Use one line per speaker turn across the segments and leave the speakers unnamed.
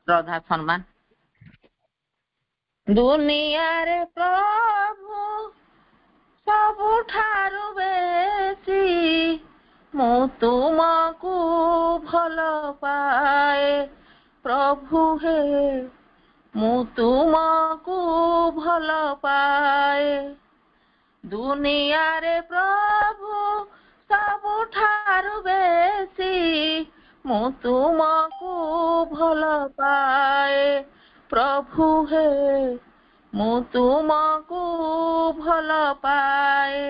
श्रद्धा सम्मान। दुनिया रे प्रभु सबुठारु बेसी मु तुमको भल पाए प्रभु हे मु तुमको भल पाए। दुनिया रे प्रभु सबुठारु बेसी मु तुमको भल पाए प्रभु हे मु तुमको भल पाए।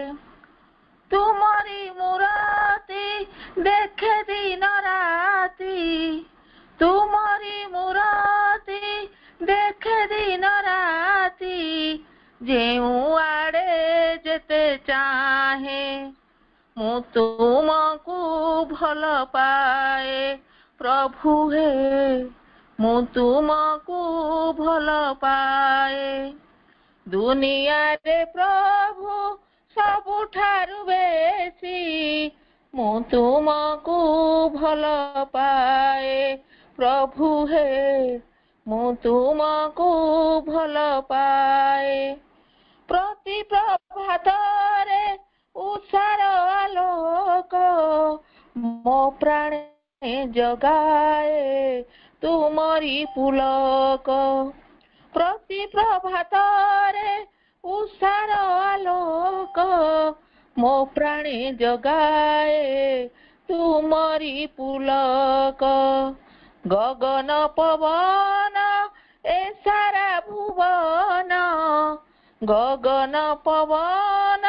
तुमरी मूर्ति देखे दिन राति तुमरी मूर्ति देखे दिन राति जेऊ आड़े जेते चाहे मु तुमको भल पाए प्रभु हे मु तुमको भल पाए। दुनिया रे प्रभु सबुठारु बेसी मु तुमको भल पाए प्रभु हे मु तुमको भल पाए। प्रति प्रभात रे उषार आलोक मो प्राणे जगाए तुमरी पुलक। प्रति प्रभात रे उषार आलोक मो प्राणे जगाए तुमरी पुलक। गगन पवन ए सारा भुवन गगन पवन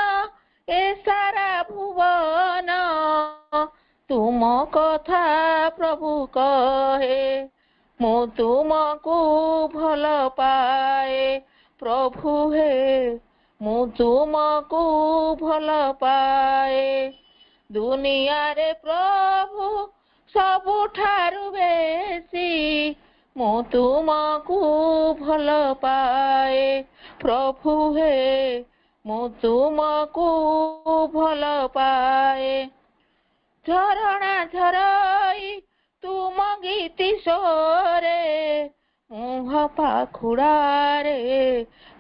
ए सारा भुवन तुम कथा प्रभु कहे मु तुमको भल पाए प्रभु हे मु तुमको भल पाए। दुनिया रे प्रभु सबुठारु बेसी मु तुमको भल पाए प्रभु हे मु तुमको भल पाए। झरणा झरई तुम गीति सोरे मुह पाखुड़ारे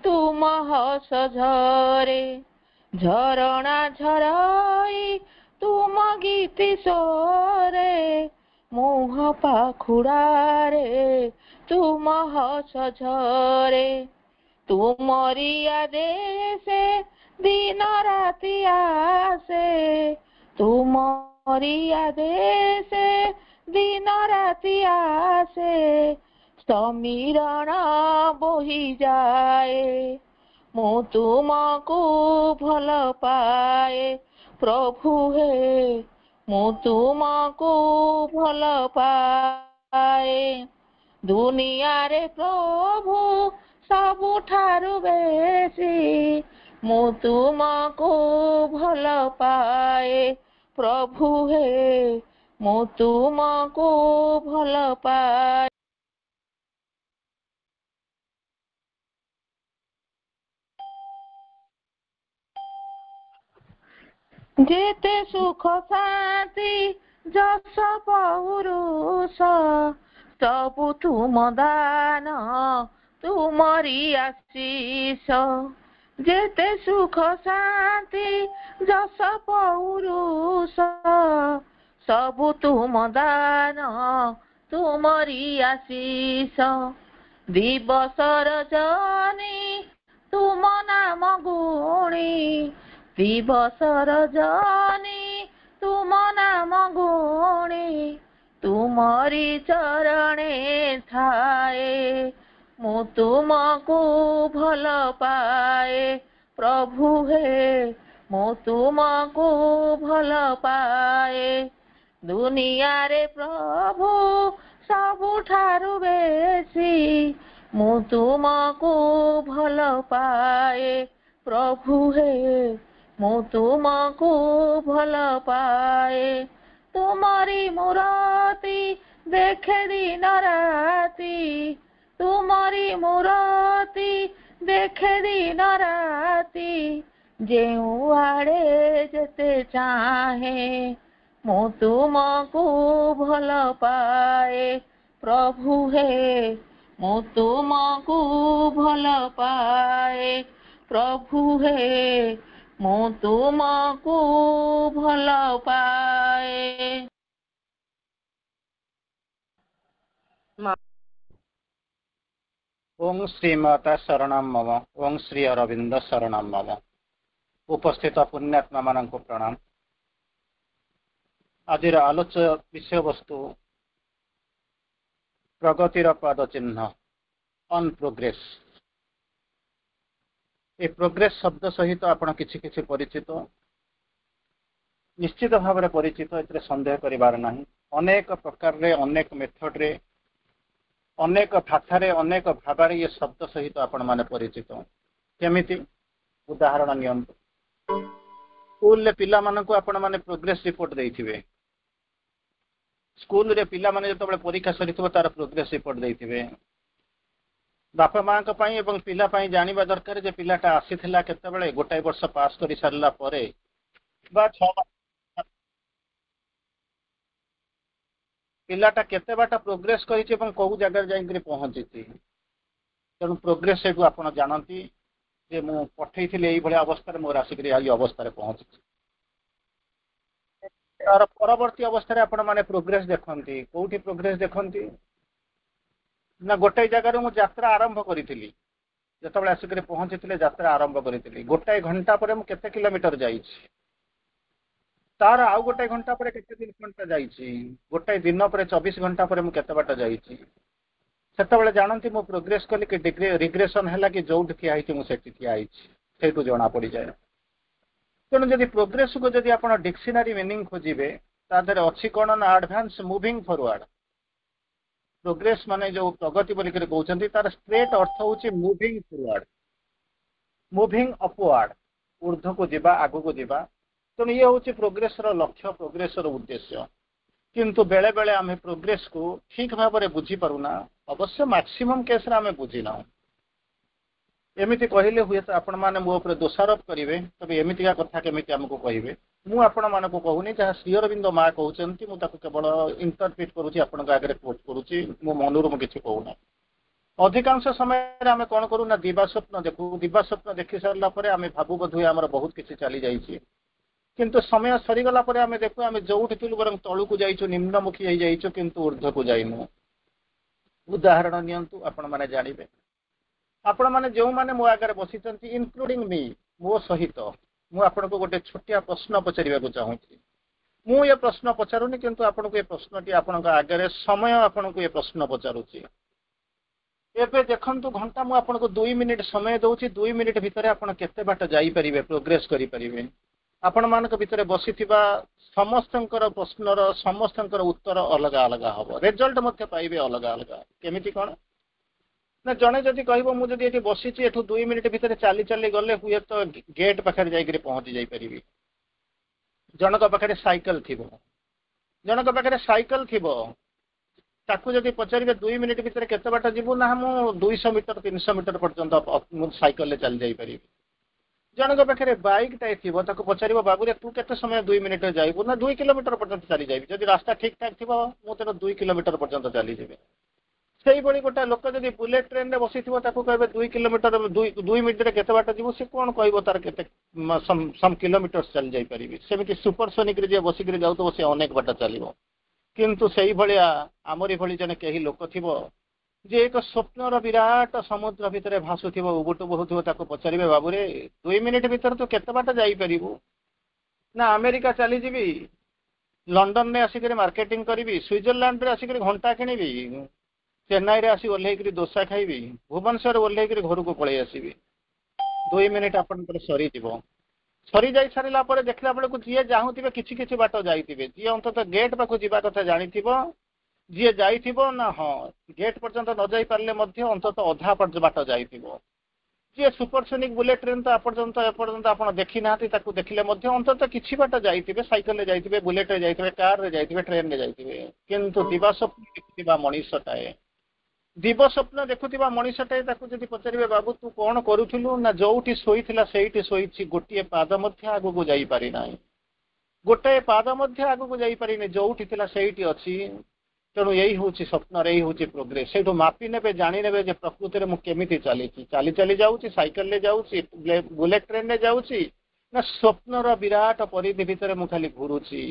तुम हस झरे। झरणा झरई तुम गीति सोरे मुह पाखुड़ारे तुम हस झरे। तुमरी आदेशे दिन राति आसे तुमरी आदेशे दिन राति आसे समीरण बोही जाए मु तुमको भल पाए प्रभु हे मु तुमको भल पाए। दुनिया रे प्रभु सबुठारु बेसी मु तुमको भल पाए प्रभु हे मु तुमको भल पाए। जेते सुख शांति जस पौरुष सबु तुम दान तुमरी आशीष। जेते सुख शांति जस पौरुष सबु तुम दान तुमरी आशीष। दिवस रजनी तुम नाम गुणी दिवस रजनी तुम नाम गुणी तुमरी चरणे थाए मु तुमको भल पाए प्रभु हे मु तुमको भल पाए। दुनिया रे प्रभु सबुठारु बेसी मु तुमको भल पाए प्रभु हे मु तुमको भल पाए। तुमरी मूर्ति देखे दिन राति तुमरी मूर्ति देखे दिन राति जेऊ आड़े जेते चाहे मु तुमको भल पाए प्रभु हे मु तुमको भल पाए प्रभु हे मु तुमको भल पाए।
ओं श्रीमाता शरणम मम ओं श्री अरविंद शरणम मम। उपस्थित पुण्यात्मा मान प्रणाम। आज आलोच्य विषय वस्तु प्रगतिर पाद चिन्ह ऑन प्रोग्रेस। ये प्रोग्रेस शब्द सहित आपण किछि किछि परिचित निश्चित भाव में परिचित ए संदेह करिवार नहीं। अनेक प्रकार रे अनेक मेथड रे अनेक भाषा रे अनेक भाव ये शब्द सहित आपण माने परिचित। केमिति उदाहरण नियंतु स्कूल ले पिला मानकु आपण माने प्रोग्रेस रिपोर्ट देइथिबे। स्कूल रे पिला माने जतबे परीक्षा सरिथबो तार प्रोग्रेस रिपोर्ट देइथिबे। बापा मां को पई एवं पिला पई जानिबा दरकार जे पिलाटा आसीथिला केतेबेले गोटाई वर्ष पास करि सारला परे बा 6 पिलाटा केते बाटा प्रोग्रेस करिछि एवं कोउ जगह जाई पहुंची। तेणु प्रोग्रेस से आप जानती जे मु पठेइथिले एई भली अवस्था मोर आसिक आई अवस्था पहुंची। तार परवर्ती अवस्था आपण माने प्रोग्रेस देखंती कोउठी प्रोग्रेस देखंती ना गोटाई जगह मु यात्रा आरंभ करिथिली जतबेले आसिक पहुंचीथिले यात्रा आरंभ करिथिली गोटाई घंटा पर मु केते किलोमीटर जाईछि तार आउ गोटाई घंटा पर केते दिन घंटा जाईछि गोटाई दिन पर 24 घंटा पर मु केते बाट जाईछि सेतबेले जानती मु प्रोग्रेस कली कि रिग्रेशन हैला कि जोउठ थिया आइछि मु सेठी थिया आइछि सेठु जणा पड़ी जाए। तेणु जदि प्रोग्रेस को जदि आपण डिक्शनरी मीनिंग खोजिबे तादरे अछि कोन ना एडवांस मूविंग फॉरवर्ड। प्रोग्रेस माने जो प्रगति बोली करे कहउछंती तार स्ट्रेट अर्थ होछि मूविंग फॉरवर्ड मूविंग अपवर्ड ऊर्ध्व को जिबा आगु को जिबा। तेणु ये होछि प्रोग्रेस रो लक्ष्य प्रोग्रेस रो उद्देश्य। किंतु बेले बेले आमे प्रोग्रेस को ठीक भाव में बुझी पारुना अवश्य मैक्सिमम केस रे आमे बुझिना। एमिति कहले हुए तो आपण माने मो ऊपर दोषारोप करिवे तबे एमितिका कथा केमिति हमको कहिवे मु आपण माने को कहूनी जहा श्री अरविंद मा कहउचंती मु ताको केवल इंटरप्रेट करूची आपण आगे कोट करूची मो मनोर मु किछि कहूना। अधिकांश समय आमे कोन करू ना दिवा स्वप्न देखू दिवा स्वप्न देखि सारला परे आमे भाबु बधु हमर बहुत किछि चली जाईची किंतु समय सरीगला पर आमे देखु आमे जोउठी थिलु बरं तळु को जाइछु निम्नमुखी होई जाइछु किंतु ऊर्ध्व को जाइनु। उदाहरण नियंतु आपण माने जानिबे आपण माने जो माने मो आगे बसिचंती इंक्लूडिंग मी मो सहित मु आपण को गोटे छोटिया प्रश्न पचारिबा को चाहूची। मु ये प्रश्न पचारुनी किंतु आपण को ये प्रश्नटी आपण को आगे समय आपण को ये प्रश्न पचारुची। एबे देखंतु घंटा मु आपण को 2 मिनिट समय दउची 2 मिनिट भितरे आपण केते बाट जाई परिबे प्रोग्रेस करि परिबे। आपण मानक भितरे बसिथिबा समस्तंकर प्रश्नर समस्तंकर उत्तर अलग अलग हबो रिजल्ट मध्य पाइबे अलग अलग। केमिति कोन ना जणे जदि कहबो मु जदि एठी बसिछि एठु 2 मिनिट भितरे चाली चाली गले हुए तो गेट पाखरे जाई करी पहुंची जाई परिबी। जनक पाखरे साइकिल थिबो जनक पाखरे साइकिल थिबो ताकू जदि पचारिबे 2 मिनिट भितरे केते बाट जिवु ना मु 200 मीटर 300 मीटर पर्यंत साइकिल ले चल जाई परिबी। जनक पाखे बैक टाइप थी पचार बाबू तू केते समय 2 मिनिट जाइबू ना 2 किलोमीटर पर्यंत चली जाइबी जदि रास्ता ठीक ठाक थी मुझे 2 किलोमीटर पर्यंत चली जाबे। सेही बड़ी गोटे लोक जदि बुलेट ट्रेन रे बसी कहबे 2 किलोमीटर 2 मिनिट केते बाट जीवू से कौन कहबो तार केते सम किलोमीटर चल जाई परिबी। सेमिति सुपरसोनिक रे जे बसी करे जाउ तो से अनेक बाट चलिबो किंतु सेही भलिया आमरी भली जने केही लोक थिबो जे एक स्वप्नर विराट समुद्र भितर भासुथिबो उबुटु बहुथिबो ताको पचारिबे बाबू रे 2 मिनिट भितर तो केते बाट जाई परिबो ना अमेरिका चली जीवी लंडन में आसिक मार्केटिंग करी स्विट्जरलैंड रे आसिक घंटा किनिबी चेन्नई रे आसी ओल्हेकरी डोसा खाइबी भुवनेश्वर ओल्हेकरी घर को पळै आसीबी 2 मिनिट आपनकर सरी जीवो। सरी जाई सारिला परे देखला बेले को जिए जाहुथिबे किछि किछि बाट जाईथिबे जी अंतत गेट पाखो जीवा कथा जानिथिबो जी जाइथिबो ना हाँ गेट पर्यंत न जाई पारले मध्य अंतत अधा बाट जाइथिबो। जी सुपरसोनिक बुलेट ट्रेन तो एपर्यंत आपण देखि नाथि ताकू देखिले मध्य अंतत किछि बाट जाइथिबे साइकिल रे जाइथिबे बुलेट रे जाइथिबे कार रे जाइथिबे ट्रेन रे जाइथिबे किंतु दिवा स्वप्न देखुथिबा मनीषटाए दिव स्वप्न देखुथिबा मनीषटाए ताकू जदि पचारिबे बाबू तू कोन करूथिलु ना जोउठी सोइथिला सेइठी सोइछि गोटिए पाद मध्य आगु को जाई पारि नाही गोटे पाद मध्य आगु को जाई पारि नै जोउठी थिला सेइठी अछि तेणु यही हूँ स्वप्न यही हूँ प्रोग्रेस से मापी ने जाणी ने प्रकृति में मुझे चली चली चली जाऊँगी साइकेल ले जाऊँगी बुलेट ट्रेन रे जाऊँगी ना स्वप्नर विराट परिधि भितर मुझे खाली घुरुची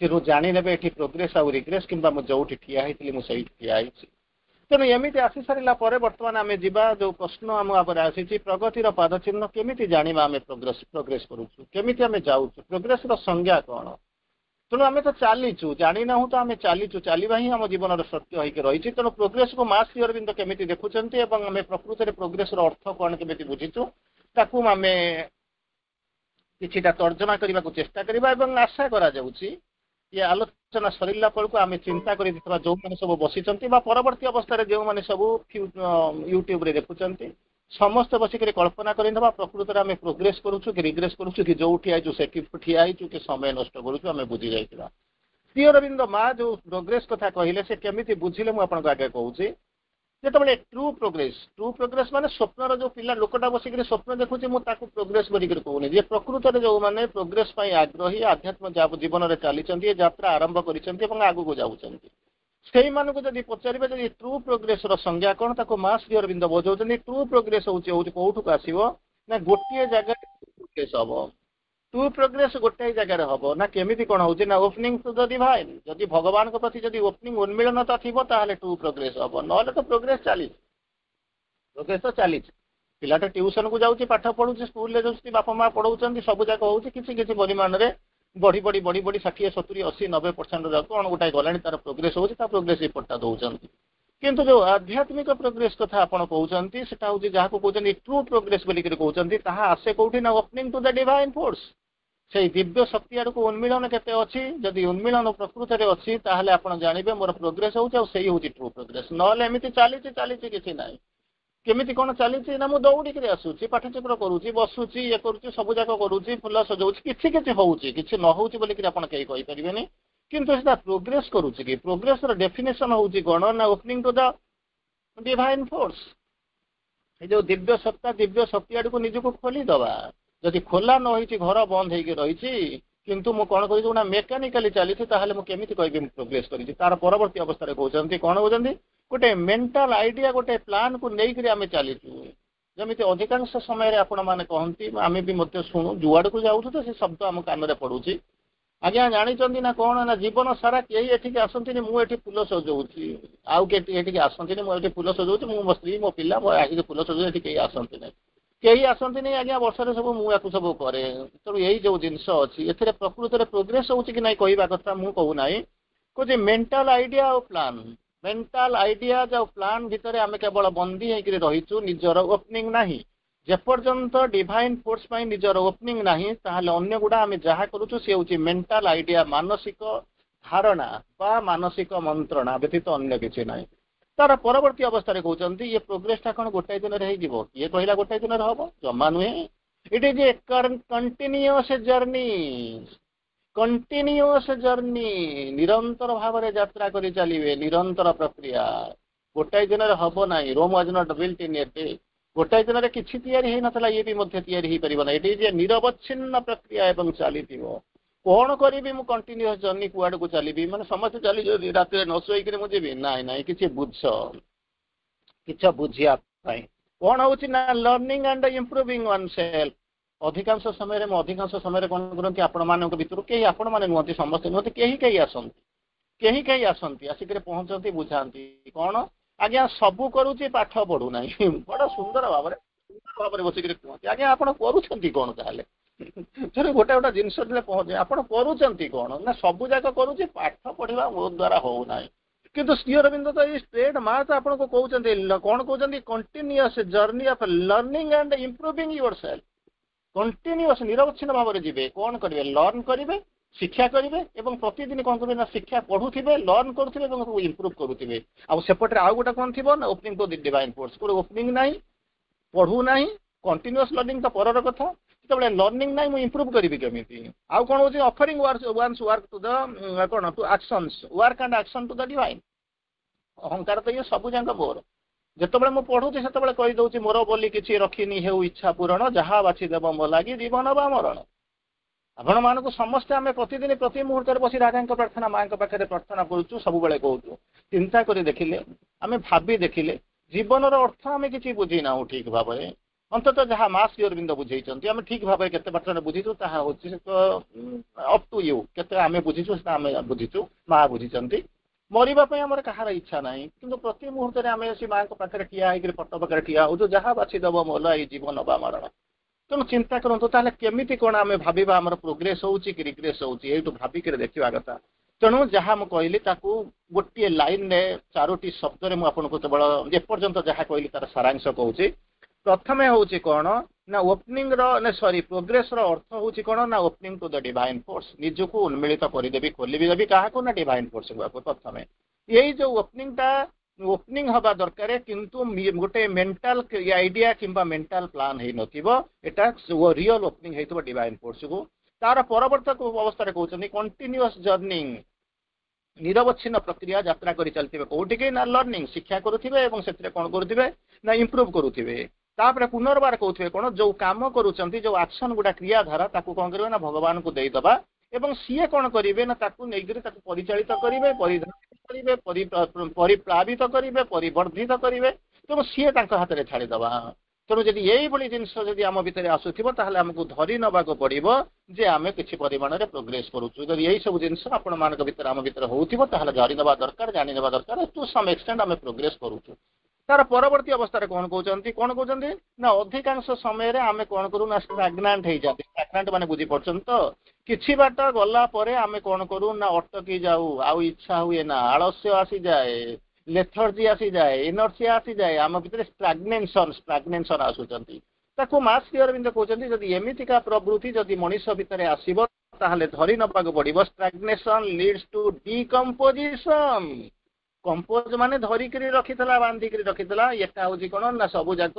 तेणु जाणी ने प्रोग्रेस आउ रिग्रेस कि जो ठिया मुझे ठिया तेणु एमती आसी सारा बर्तमान आम जा जो प्रश्न आम आसी प्रगतिर पादचिन्ह केमी जाना आम प्रोग्रेस करुमी आम जाऊँ प्रोग्रेस संज्ञा कौन तेणु आम तो चलीचु जानी ना तो आम चलीचु चलवा ही आम जीवन सत्य होकर रही तेणु प्रोग्रेस को माँ श्री अरविंद केमी देखुं आम प्रकृति प्रोग्रेस अर्थ कौन केमी बुझीचु ताकू आम किछिटा तर्जमा करने को चेष्टा करवा आशा करा ये आलोचना सरला पड़क आम चिंता कर जो मैंने सब बसी परवर्ती अवस्था जो मैंने सब यूट्यूब रे देखुं समस्त बसिक कल्पना कर प्रकृति आम प्रोग्रेस करुचु कि रिग्रेस करुचु कि जो ठियाइचु से ठिया कि समय नष्ट करुचु आम बुझी जाइए श्री अरविंद माँ जो प्रोग्रेस कथा कहले से केमी बुझिले मुझे आगे कहूँ जिते ट्रू प्रोग्रेस माने स्वप्नर जो पिला लोकटा बसिक स्वप्न देखुची मुझे प्रोग्रेस बोलिक कहूनी जे प्रकृत जो मैंने प्रोग्रेस आग्रही आध्यात्म जीवन में चली यात्रा आरंभ कर आगू जाऊँच से जब पचारे जब ट्रू प्रोग्रेस संज्ञा कौन ताको माँ श्री अरविंद बजाऊँ ट्रू प्रोग्रेस हूँ कौटू आसो ना गोटे जगह प्रोग्रेस हम ट्रू प्रोग्रेस गोटे जगार हम ना केमी कौन हो ना ओपनिंग टू द डिवाइन जदि भगवान प्रति जदि ओपनिंग उन्मिलनता थी ट्रू प्रोग्रेस हम ना तो प्रोग्रेस चली प्रोग्रेस तो चली पिलाटा ट्यूशन को जाऊँगी पाठ पढ़ुचे स्कूल में जाऊँगी बापा माँ पढ़ाऊँ सब जाक हो किसी परिमाण में बढ़ी बढ़ी बढ़ी बढ़ी 60 70 80 90% जाक कौन गोटाए गला तार प्रोग्रेस होता प्रोग्रेस रिपोर्टा दौरान किंतु जो आध्यात्मिक प्रोग्रेस कथा आप कहते हैं हूँ जहाँ कहते ट्रू प्रोग्रेस बोलिक कहते आसे कौटी ना opening to the divine force से दिव्य शक्ति आड़ को उन्मिलन केते अच्छी जदि उन्मिलन प्रकृति में अच्छी ताहले आपण जानिबे मोर प्रोग्रेस होउछ सही होउछ ट्रू प्रोग्रेस नले एमिति चली किसी ना केमिति कौन चली ना मुझे दौड़िक आसूँ पाठचक्र करुँची बसुची ये करुँची सब जाक करुँची फुल सजाऊँ किसी किसी होची न होची बोलिक आपण कहीं कहीपरेनि किंतु से प्रोग्रेस करुँची कि प्रोग्रेस डेफिनेशन होची कौन ना opening to the divine force ये जो दिव्य सत्ता दिव्य शक्ति आड़ को निजक खोलीदवा जदि खोला न होती घर बंद हो रही किंतु मु कौन कर मेकानिकाली चली मुझे कह प्रोग्रेस कर तार परवर्ती अवस्था कहते कौन होती गोटे मेंटल आइडिया गोटे प्लान को लेकर आम चलीचु जमी अधिकांश समय आपण मैंने कहती आम भी मत शुणु जुआड़ को जाऊँ तो से शब्द आम कान में पड़ुची आज्ञा जानी ना कौन ना जीवन सारा कहीं एठिक आसती मुझे फुल सजाऊँगी आउ के आसती मुझे फुल सजाऊँगी मो स्त्री मो पिला मो आगे फुल सजाऊ ये आसती ना कहीं आसती नहीं आज्ञा वर्षार सब मुझे सब कै तेणु यही जो जिनस अच्छी ए प्रकृति में प्रोग्रेस हो कि नहीं कहवा कथा मुझे कहूना कौन मेंटल आइडिया और प्लान मेंटल आइडिया जो प्लान भितर आम केवल बंदी होकर रहीचु निजर ओपनिंग नहीं जेपर्यंत डिवाइन फोर्स पर निजर ओपनिंग नहीं ताहले अन्य गुड़ा आम जहाँ करुचु सी हूँ मेंटल आइडिया मानसिक धारणा बा मानसिक मंत्रणा व्यतीत अन्य किसी ना तार परवर्ती अवस्था कहते ये प्रोग्रेसटा कौन गोटाए दिन में किए कहला गोटाए दिन हम जमा नुहे it is a continuous journey निरंतर भाव में यात्रा कर चलिए निरंतर प्रक्रिया गोटाए दिन में हम ना Rome was not built in a day गोटाए दिन में किसी तैयारी होता ये भी तैयारी हो पार इट इज ए निरवच्छिन्न प्रक्रिया एवं चली कौन करी मु कंटिन्यूअस जर्नी कुआड़ को चली मैंने समस्त चली रात न शोक मुझे ना ना कि बुझ कि बुझिया कौन हो learning and improving one self अधिकांश समय कौन करती आपण मान भर कहीं आपण मैंने नुहति समस्ते नुहति कहीं आसती आसिक पहुँचती बुझाती कौन आज्ञा सबू करुच्ची पाठ पढ़ुना बड़ा सुंदर भाव बसिक कहते आज्ञा आप कौन ताले थे गोटे गोटे जिनस पहुँचे आप करुँच कौन ना सबू जाक करुच्ची पाठ पढ़ा मो द्वारा होना किंतु श्री अरविंद तो ये स्ट्रेट माँ तो आपको कहते कौन कहते continuous journey of learning and improving your self continuous निरवच्छिन्न भाव में जी कौन करेंगे लर्न करेंगे शिक्षा करेंगे प्रतिदिन कौन करेंगे शिक्षा पढ़ुवे लर्न करुवे इम्प्रूव करुवे आउपटे आउ गोटे कौन थी ना opening to the divine force कोई ओपनिंग ना पढ़ू ना कंटिन्यूअस लर्निंग तो परर कथा जो लर्निंग ना मुझे इम्प्रूव करी केमी आउ कौन हो offering one's work to the कौन to actions work and action to the divine अहंकार तो ये सब जाक मोर जिते मुझे पढ़ुची से कहीदे मोर बोली किसी रखिनी हेउ इच्छा पूरण जहाँ बाछी देव मो लगी जीवन बा मरण आपण मानक समस्ते आम प्रतिदिन प्रति मुहूर्त बसी राजा प्रार्थना माँ पाखे प्रार्थना करुचु सब बेले कहूँ चिंता कर देखिले आम भावी देखिले जीवन अर्थ आम कि बुझी ना ठीक भाव में अंततः जहाँ माँ श्री अरविंद बुझे आम ठीक भाव केते मात्रा बुझीचु ताहा होछि अप टू यू केते आम बुझीचु आम बुझीचु माँ बुझी मरवाई आमर कहार इच्छा ना कि प्रति मुहूर्त आम आसी माँ पाखे ठिया होकर पट पाखे ठिया हो जहाँ बाछीदेव मोल ये जीवन बा मरण तेणु चिंता करूँ ताले केमिति कौन आम भाविबा आमर प्रोग्रेस होउची कि रिग्रेस होउची एटू भाविक देखा कथा तेणु जहाँ मुझे कहली ताकू गोटे लाइन रे चारोटी शब्द रे मुझे केवल एपर्यंत जहाँ कहली तार सारांश कहूँ प्रथम हूँ कौन ना ओपनिंग सॉरी प्रोग्रेस अर्थ हूँ कौन ना opening to the divine force निजको उन्मिलित करदेवी खोली देवी क्या ना डिवाइन फोर्स को प्रथम यही जो ओपनिंग हवा दरकार किंतु गोटे मेंटल आइडिया किंबा मेंटल प्लान है नटा रियल ओपनिंग हो डिवाइन फोर्स को तार परवर्त अवस्था कहते कंटिन्यूअस जर्नी निरवच्छिन्न प्रक्रिया यात्रा कर चलते कौटिके ना लर्निंग शिक्षा करुवे से कौन करुवे ना इम्प्रूव करुवे तापर पुनर्बार कहते कौन जो काम करुँच जो एक्शन गुड़ा क्रियाधारा ताकू कौन करेंगे ना भगवान को देदबा एवं सीए कौन करेंगे ना परिचालित करेंगे परिधान परिप्लावित करेंगे परिवर्धित करेंगे तेणु सीए हाथ में छाड़ीदबा तेणु जब यही जिनस आम भितर आसूब ताहले आमको धरी नवाक पड़ो जे आम किसी परिमाण में प्रोग्रेस करुचु जब यही सब जिनस आपण मान भर आम भर होती धरी नवा दरकार जानी नवा दरकार टू सम एक्सटेंट आम प्रोग्रेस करुचु तार परवर्ती अवस्था कौन कहते ना अधिकांश समय आम कौन करूँ ना स्टाग्नांट हो जाते स्टाग्नांट माने बुझी पड़छन तो किछि बाट गला परे आम कौन करूँ ना अटकी जाऊ आउ इच्छा हुए ना आलस्य आसी जाए लेथर्जी आसी जाए इनर्सिया आसी जाए आम भितर स्टाग्नेशन आसुचंती ताको माँ श्री अरविंद कहते जदि एमितिका प्रवृत्ति जदि मनीष भितर आसीबो ताहले धरी नबाक पड़िबो स्टाग्नेशन लीड्स टू डिकम्पोजिशन कंपोज माने धरिक रखिला बांधिक रखिला एटा हूँ कौन ना सब जाक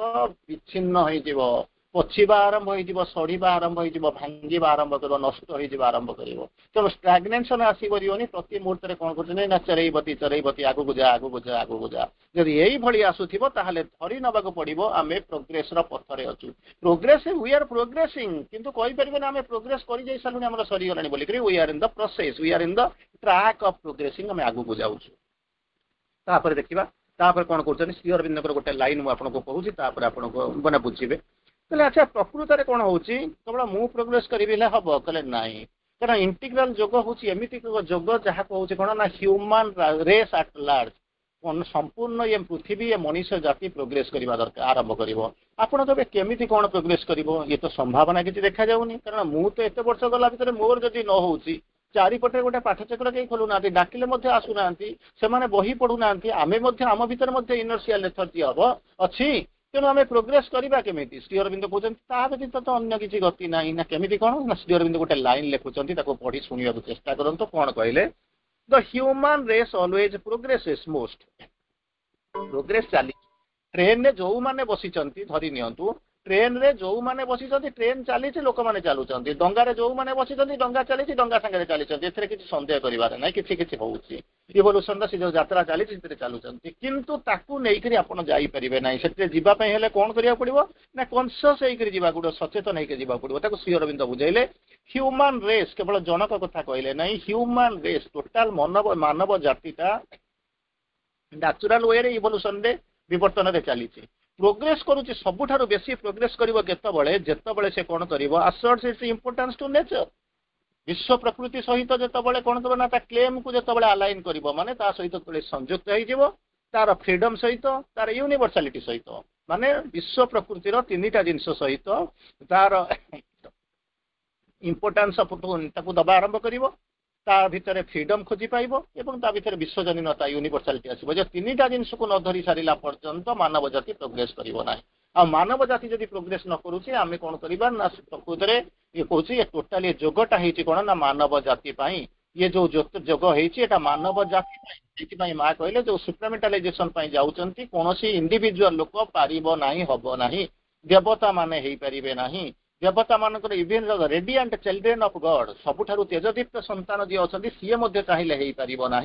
विच्छिन्न हो पछिबा आरंभ हो सड़ीबा आरंभ हो भांगा आरंभ कर नष्ट हो आरंभ कर तेणु स्टाग्नेशन आसपरि प्रति मुहूर्त कौन कर चरईबती आगू जा आगू जा आगू जा जब यही आसुथिबो ताहले धरी नबाक पड़िबो आमे प्रोग्रेस पथरे अछु प्रोग्रेस वी आर प्रोग्रेसिंग किंतु कहि परिबे ना आमे प्रोग्रेस करि जाई सालुनी हमर सरी गलानी बोली करी we are in the process we are in the track of progressing आमे आगू जाउछु तापर देखिबा तापर कोन करछन श्री अरविंद गोटे लाइन मु आपनको कहूची तापर आपनको बना बुझिबे कहले अच्छा प्रकृत रे कोन होउची केवल मु प्रोग्रेस करिबिले हबो कहले नाही कारण इंटीग्रल योग होउची एमिति योग जहा कहूची कोन ना ह्यूमन रेस एट लार्ज कोन संपूर्ण ये पृथ्वी ये मनुष्य जाति प्रोग्रेस करबा दरकार आरंभ करिवो आपण तबे केमिति कोन प्रोग्रेस करिवो ये तो संभावना किछि देखा जाउनी कारण मु तो एते वर्ष गला भितर मोर जदि न होउची चारिपटे गोटे पाठचक्र कहीं खोलुना डाकिले आसुना से बही पढ़ुना आम भर इनर्सियल लेथर्जी हम अच्छी तेणु आम प्रोग्रेस करवा केमी श्री अरविंद कहते ता व्यतीत तो अन्य किसी गति ना ना केमी कौन ना श्री अरविंद गोटे लाइन लिखुंट पढ़ी शुणा चेष्टा करूँ कौन कहले the human race always progresses most progress चली ट्रेन रे जो मैंने बसी धरी नियंतु ट्रेन रे जो मैंने बसी ट्रेन चली लोक मैंने चलुंट डंगार जो मैंने बसी डंगा चली डंगा सागर चली किसी सन्देह करार ना कि होची इवोल्यूशन से जो यात्रा चली चलुंट किंतु ताकू नहीं आपड़ जापारे ना से जावाई कौन करा पड़ो ना कनसीयस होकर गोटे सचेतन होकर पड़ो श्री अरविंद बुझेले ह्यूमन रेस केवल जनक कथा कहले ना ह्यूमन रेस टोटाल मानव जातिटा नेचुरल वे रे इवोल्यूशन रे विवर्तन रे चली प्रोग्रेस करुच्ची सबुठारु बेसी प्रोग्रेस करिवो जेतबळे से कौन करिवो asserts its importance to nature विश्व प्रकृति सहित जेतबळे कौन करबो ना ता क्लेम को जेतबळे अलाइन करिवो माने ता सहित तळे संयुक्त होई जिवो तार फ्रीडम सहित तार यूनिवर्सालिटी सहित माने विश्व प्रकृति रो तीनटा जिंस सहित तार इंपोर्टेंस ताकू दबा आरंभ करिवो ता भितर फ्रीडम खोजी पाइबो एवं ता भितर विश्वजनीनता यूनिवर्सालिटी आसीबो जे तीनटा जिंस को न धरी सारिला पर्यंत मानव जाति प्रोग्रेस करिवो नाही आ मानव जाति जदि प्रोग्रेस न करूची आमे कोन करिबा ना प्रकृत रे ये कहूची ये टोटल ये जोगटा हेची कोन ना मानव जाति पई ये जो जोग हेची एटा मानव जाति पई जेति पई मा कहले जो सुप्रामेंटलाइजेशन पई जाउचंती कोनोसी इंडिविजुअल लोक पारिबो नाही हबो नाही देवता माने हेई परिबे नाही देवता मानकर even radiant children of God सबुठारु तेजदीप्त संतान जी अच्छा सी चाहिए हो पार ना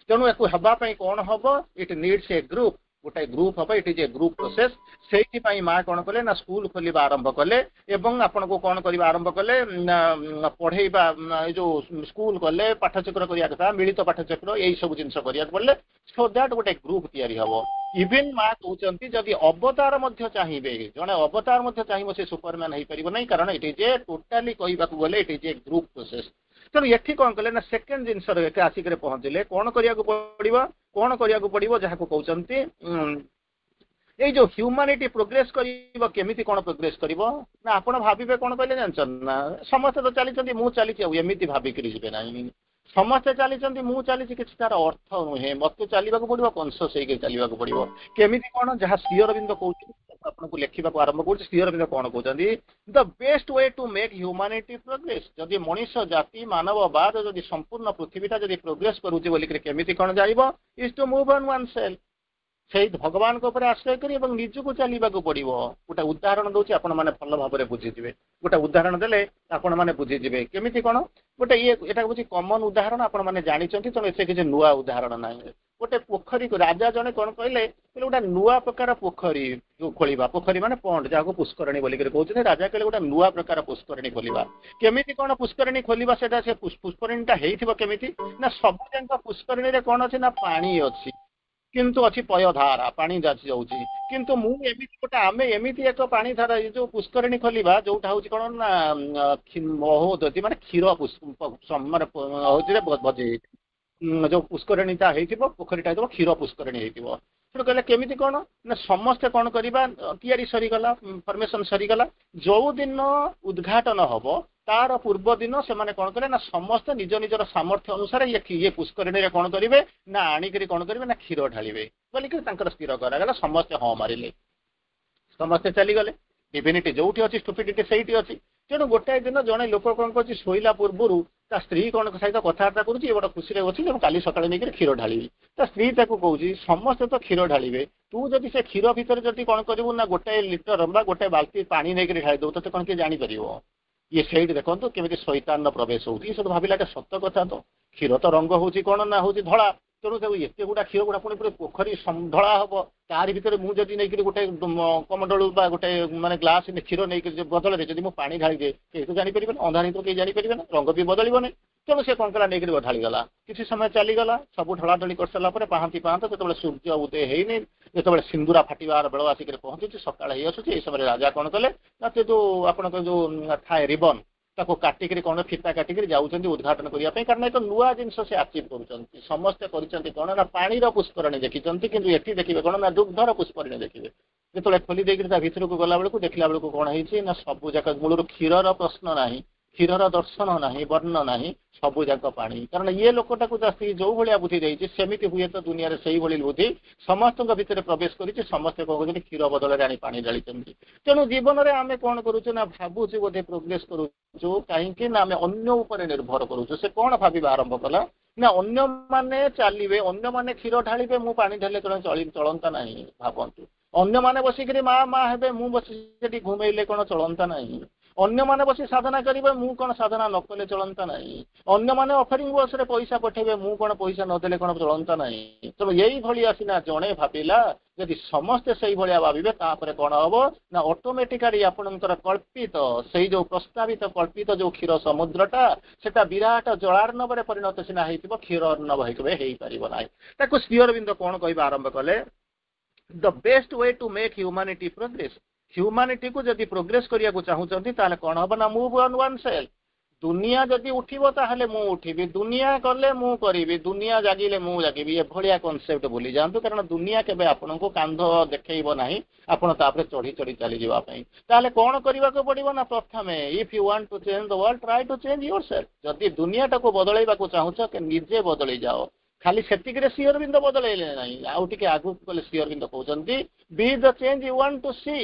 तेणु या हवाई कौन हम इट नीड्स ए ग्रुप गोटे ग्रुप हम it is a group process से माँ कौन कले ना स्कूल खोलवा आरंभ कले एवं आपण को कौन करवा आरंभ कले पढ़ेबा जो स्कूल कले पाठचक्र करिया कथा मिलित पाठचक्र यही सब जिन करिया पड़े सो दैट गोटे ग्रुप तैयारी हम इवेन माँ कहते जदि अवतार चाहिए जड़े अवतार चाहिए से सुपरमैन हो पार नहीं कारण इट इज ए टोटाली कहवाक गले it is a group process तेणु ये कौन कले ना सेकेंड जिनस आसिक पहुंचले कौन करिया पड़ो कौन करिया पड़ो जहाँ को कहते ये जो ह्यूमानिटी प्रोग्रेस केमी कौन प्रोग्रेस कर ना आपण भावे कौन कहले जानछन ना समस्त तो चली मु चली एमती भाविक जी ना समस्ते चली मु चली किसी तार अर्थ नुहे मत चलवा पड़ो कनसस होकर चलवा पड़ो केमी कौन जहाँ श्री अरविंद कहते आपको लिखा आरंभ कर श्री अरविंद कौन कहते the best way to make humanity progress जदि मनीष जाति मानववाद जदि संपूर्ण पृथ्वीटा जदि प्रोग्रेस करुच्ची बोलिक केमी कौन जाइब is to move on oneself से भगवान को आश्रय कर निजक चलवा पड़ो गोटे उदाहरण दूसरी आपण मैंने भल भाव में बुझीजे गोटे उदाहरण देले आपण मैंने बुझीजे केमी कौन गोटे ये हूँ कमन उदाहरण आपण मैंने जानते तेणु से किसी नुआ उदाहरण ना गोटे पोखरी को राजा जड़े कौन कहले गोटे नुआ प्रकार पोखरी जो खोलिबा पोखरी माने पंड जहाँ पुष्करणी बोलिक कहते राजा कहले गोटे नुआ प्रकार पुष्करणी खोलिबा केमी कौन पुष्करणी खोलिबा से पुष्करणीटा होती ना सब जाक पुष्करणी कौन अच्छी ना पानी अच्छी किंतु अच्छी पयधारा पानी जाऊँगी किंतु मुझे गोटे आम एमती एक पानी धारा जो पुष्करणी खोलिबा जोटा हूँ कौन ना महोदधि माने क्षीर माने भजे जो पुष्करणीटा हो पोखरीटा हो क्षीर पुष्करणी हो कहले केमी कौन ना समस्ते कौन करवा तैयारी सरीगला फर्मेसन सरीगला जो दिन उद्घाटन हम तार पूर्व दिन से कौन करें ना समस्त निज निजर सामर्थ्य अनुसार ये पुष्करणी कौन करेंगे ना आणिक कौन करेंगे ना क्षीर ढालिबे बोलिक स्थिर करागला समस्ते हाँ मारे समस्ते चलीगले डिविनिटी जो अच्छी स्टुपिडिटी से अच्छी तेणु गोटाए दिन जड़े लोक कौन कर शोला पूर्व ता स्त्री कौन सहित कथबार्ता करुँच बड़ा खुशी अच्छी काली सकाଳେ नहीं क्षीर ढाली ता स्त्री कहूँ समस्ते तो क्षीर ढालिबे तू जदि से क्षीर भितर जदि कौन करू ना गोटे लिटर गोटे बाल्टी पानी नहीं ढाली दो तो कौन किए जापर ये से देखो केमी शैतान प्रवेश होती सब भाविला सत कथा तो क्षीर तो रंग हूँ कौन ना हूँ धला तेणु एत गुड़ा क्षीर गुड़ा पुणी पोखरी धला हम तार भर मुझे नहीं गोटे कमंडलू गोटे माने ग्लास क्षीर नहीं बदल जब पानी ढाली दे कहीं तो जापर अंधारी तो कहीं जापर रंग भी बदलनी तेणु से कौन कला नहीं ढालीगला किसी समय चलीगला सब ढलाढली कर सारापर पाहांती पाहांत जो सूर्य उदय होनी जो सिंदूरा फाटिबार बेल आसिक पहुँची सकाल हो आसुची समय राजा कौन कले जो आपण जो थाए रिबन ताको काटिक कौन फिता काटिक जाऊँच उद्घाटन करने कारण एक नुआ जिनस से आचिव कर समस्ते कर कौन ना पानी पुष्करणी देखी कि ये देखिए कौन ना दुग्धर पुष्करणी देखिए जो खोली देकर भितर को गला बेलू देखला बेलू कौन है ना सब जाक मूल क्षीर प्रश्न ना क्षीर दर्शन ना वर्ण ना सबू जाक पानी कारण ये लोकटा जो भाया बुद्धि देती सेमती हुए तो दुनिया से भाई बुद्धि समस्त भितर प्रवेश कर समस्ते कौन कर क्षीर बदल आनी पानी ढाली तेणु जीवन में आम कौन करुचु ना भावुँ बोधे प्रोग्रेस करुचु कहीं आम अन्य निर्भर करुचु से कौन भाव आरंभ कला ना अन्य माने चलिए अन्य माने क्षीर ढालिबे मु पानी ढाले चलता ना भावतु अन्य माने बसिक माँ माँ हे मु बस घुमेले कौन चलता ना अन्य माने बसी साधना करेंगे मु कौन साधना न कले चलता ना अन्य माने ऑफरिंग बस रे पैसा पठेबे मु कौन पैसा नदेले कौन चलता ना तेणु यही भली आसीना जड़े भाविला जदि समस्ते से भाया भावे तापर कौन हम ना ऑटोमेटिकली आपणकर कल्पित से जो प्रस्तावित कल्पित जो क्षीर समुद्रटा सेटा विराट जलार्णव परिणत सीना हो क्षीर अर्णव हो पार श्री अरविंद कौन कह आरंभ कले the best way to make humanity progress humanity को जदि प्रोग्रेस करने को चाहूँगी कौन हम ना मूव ऑन वन सेल्फ दुनिया जदि उठिबो ताहले मु उठिबी दुनिया कले मु करिबी दुनिया जागिले मु जागिबी ए भलिया कांसेप्ट बोली जानतु कारण दुनिया केबे आपन को कांध देखैबो नाही आपन तापरे चढ़ी चढ़ी चली जीवा पई ताहले कोन करिबा को पड़िबो ना प्रथमे if you want to change the world try to change yourself जदि दुनिया टाको बदलैबा को चाहूछ के निजे बदलै जाओ खाली सेतिकरे श्री अरविंद बदलैले नाही आउ टिके आगु कले श्री अरविंद कहउचंती be the change you want to see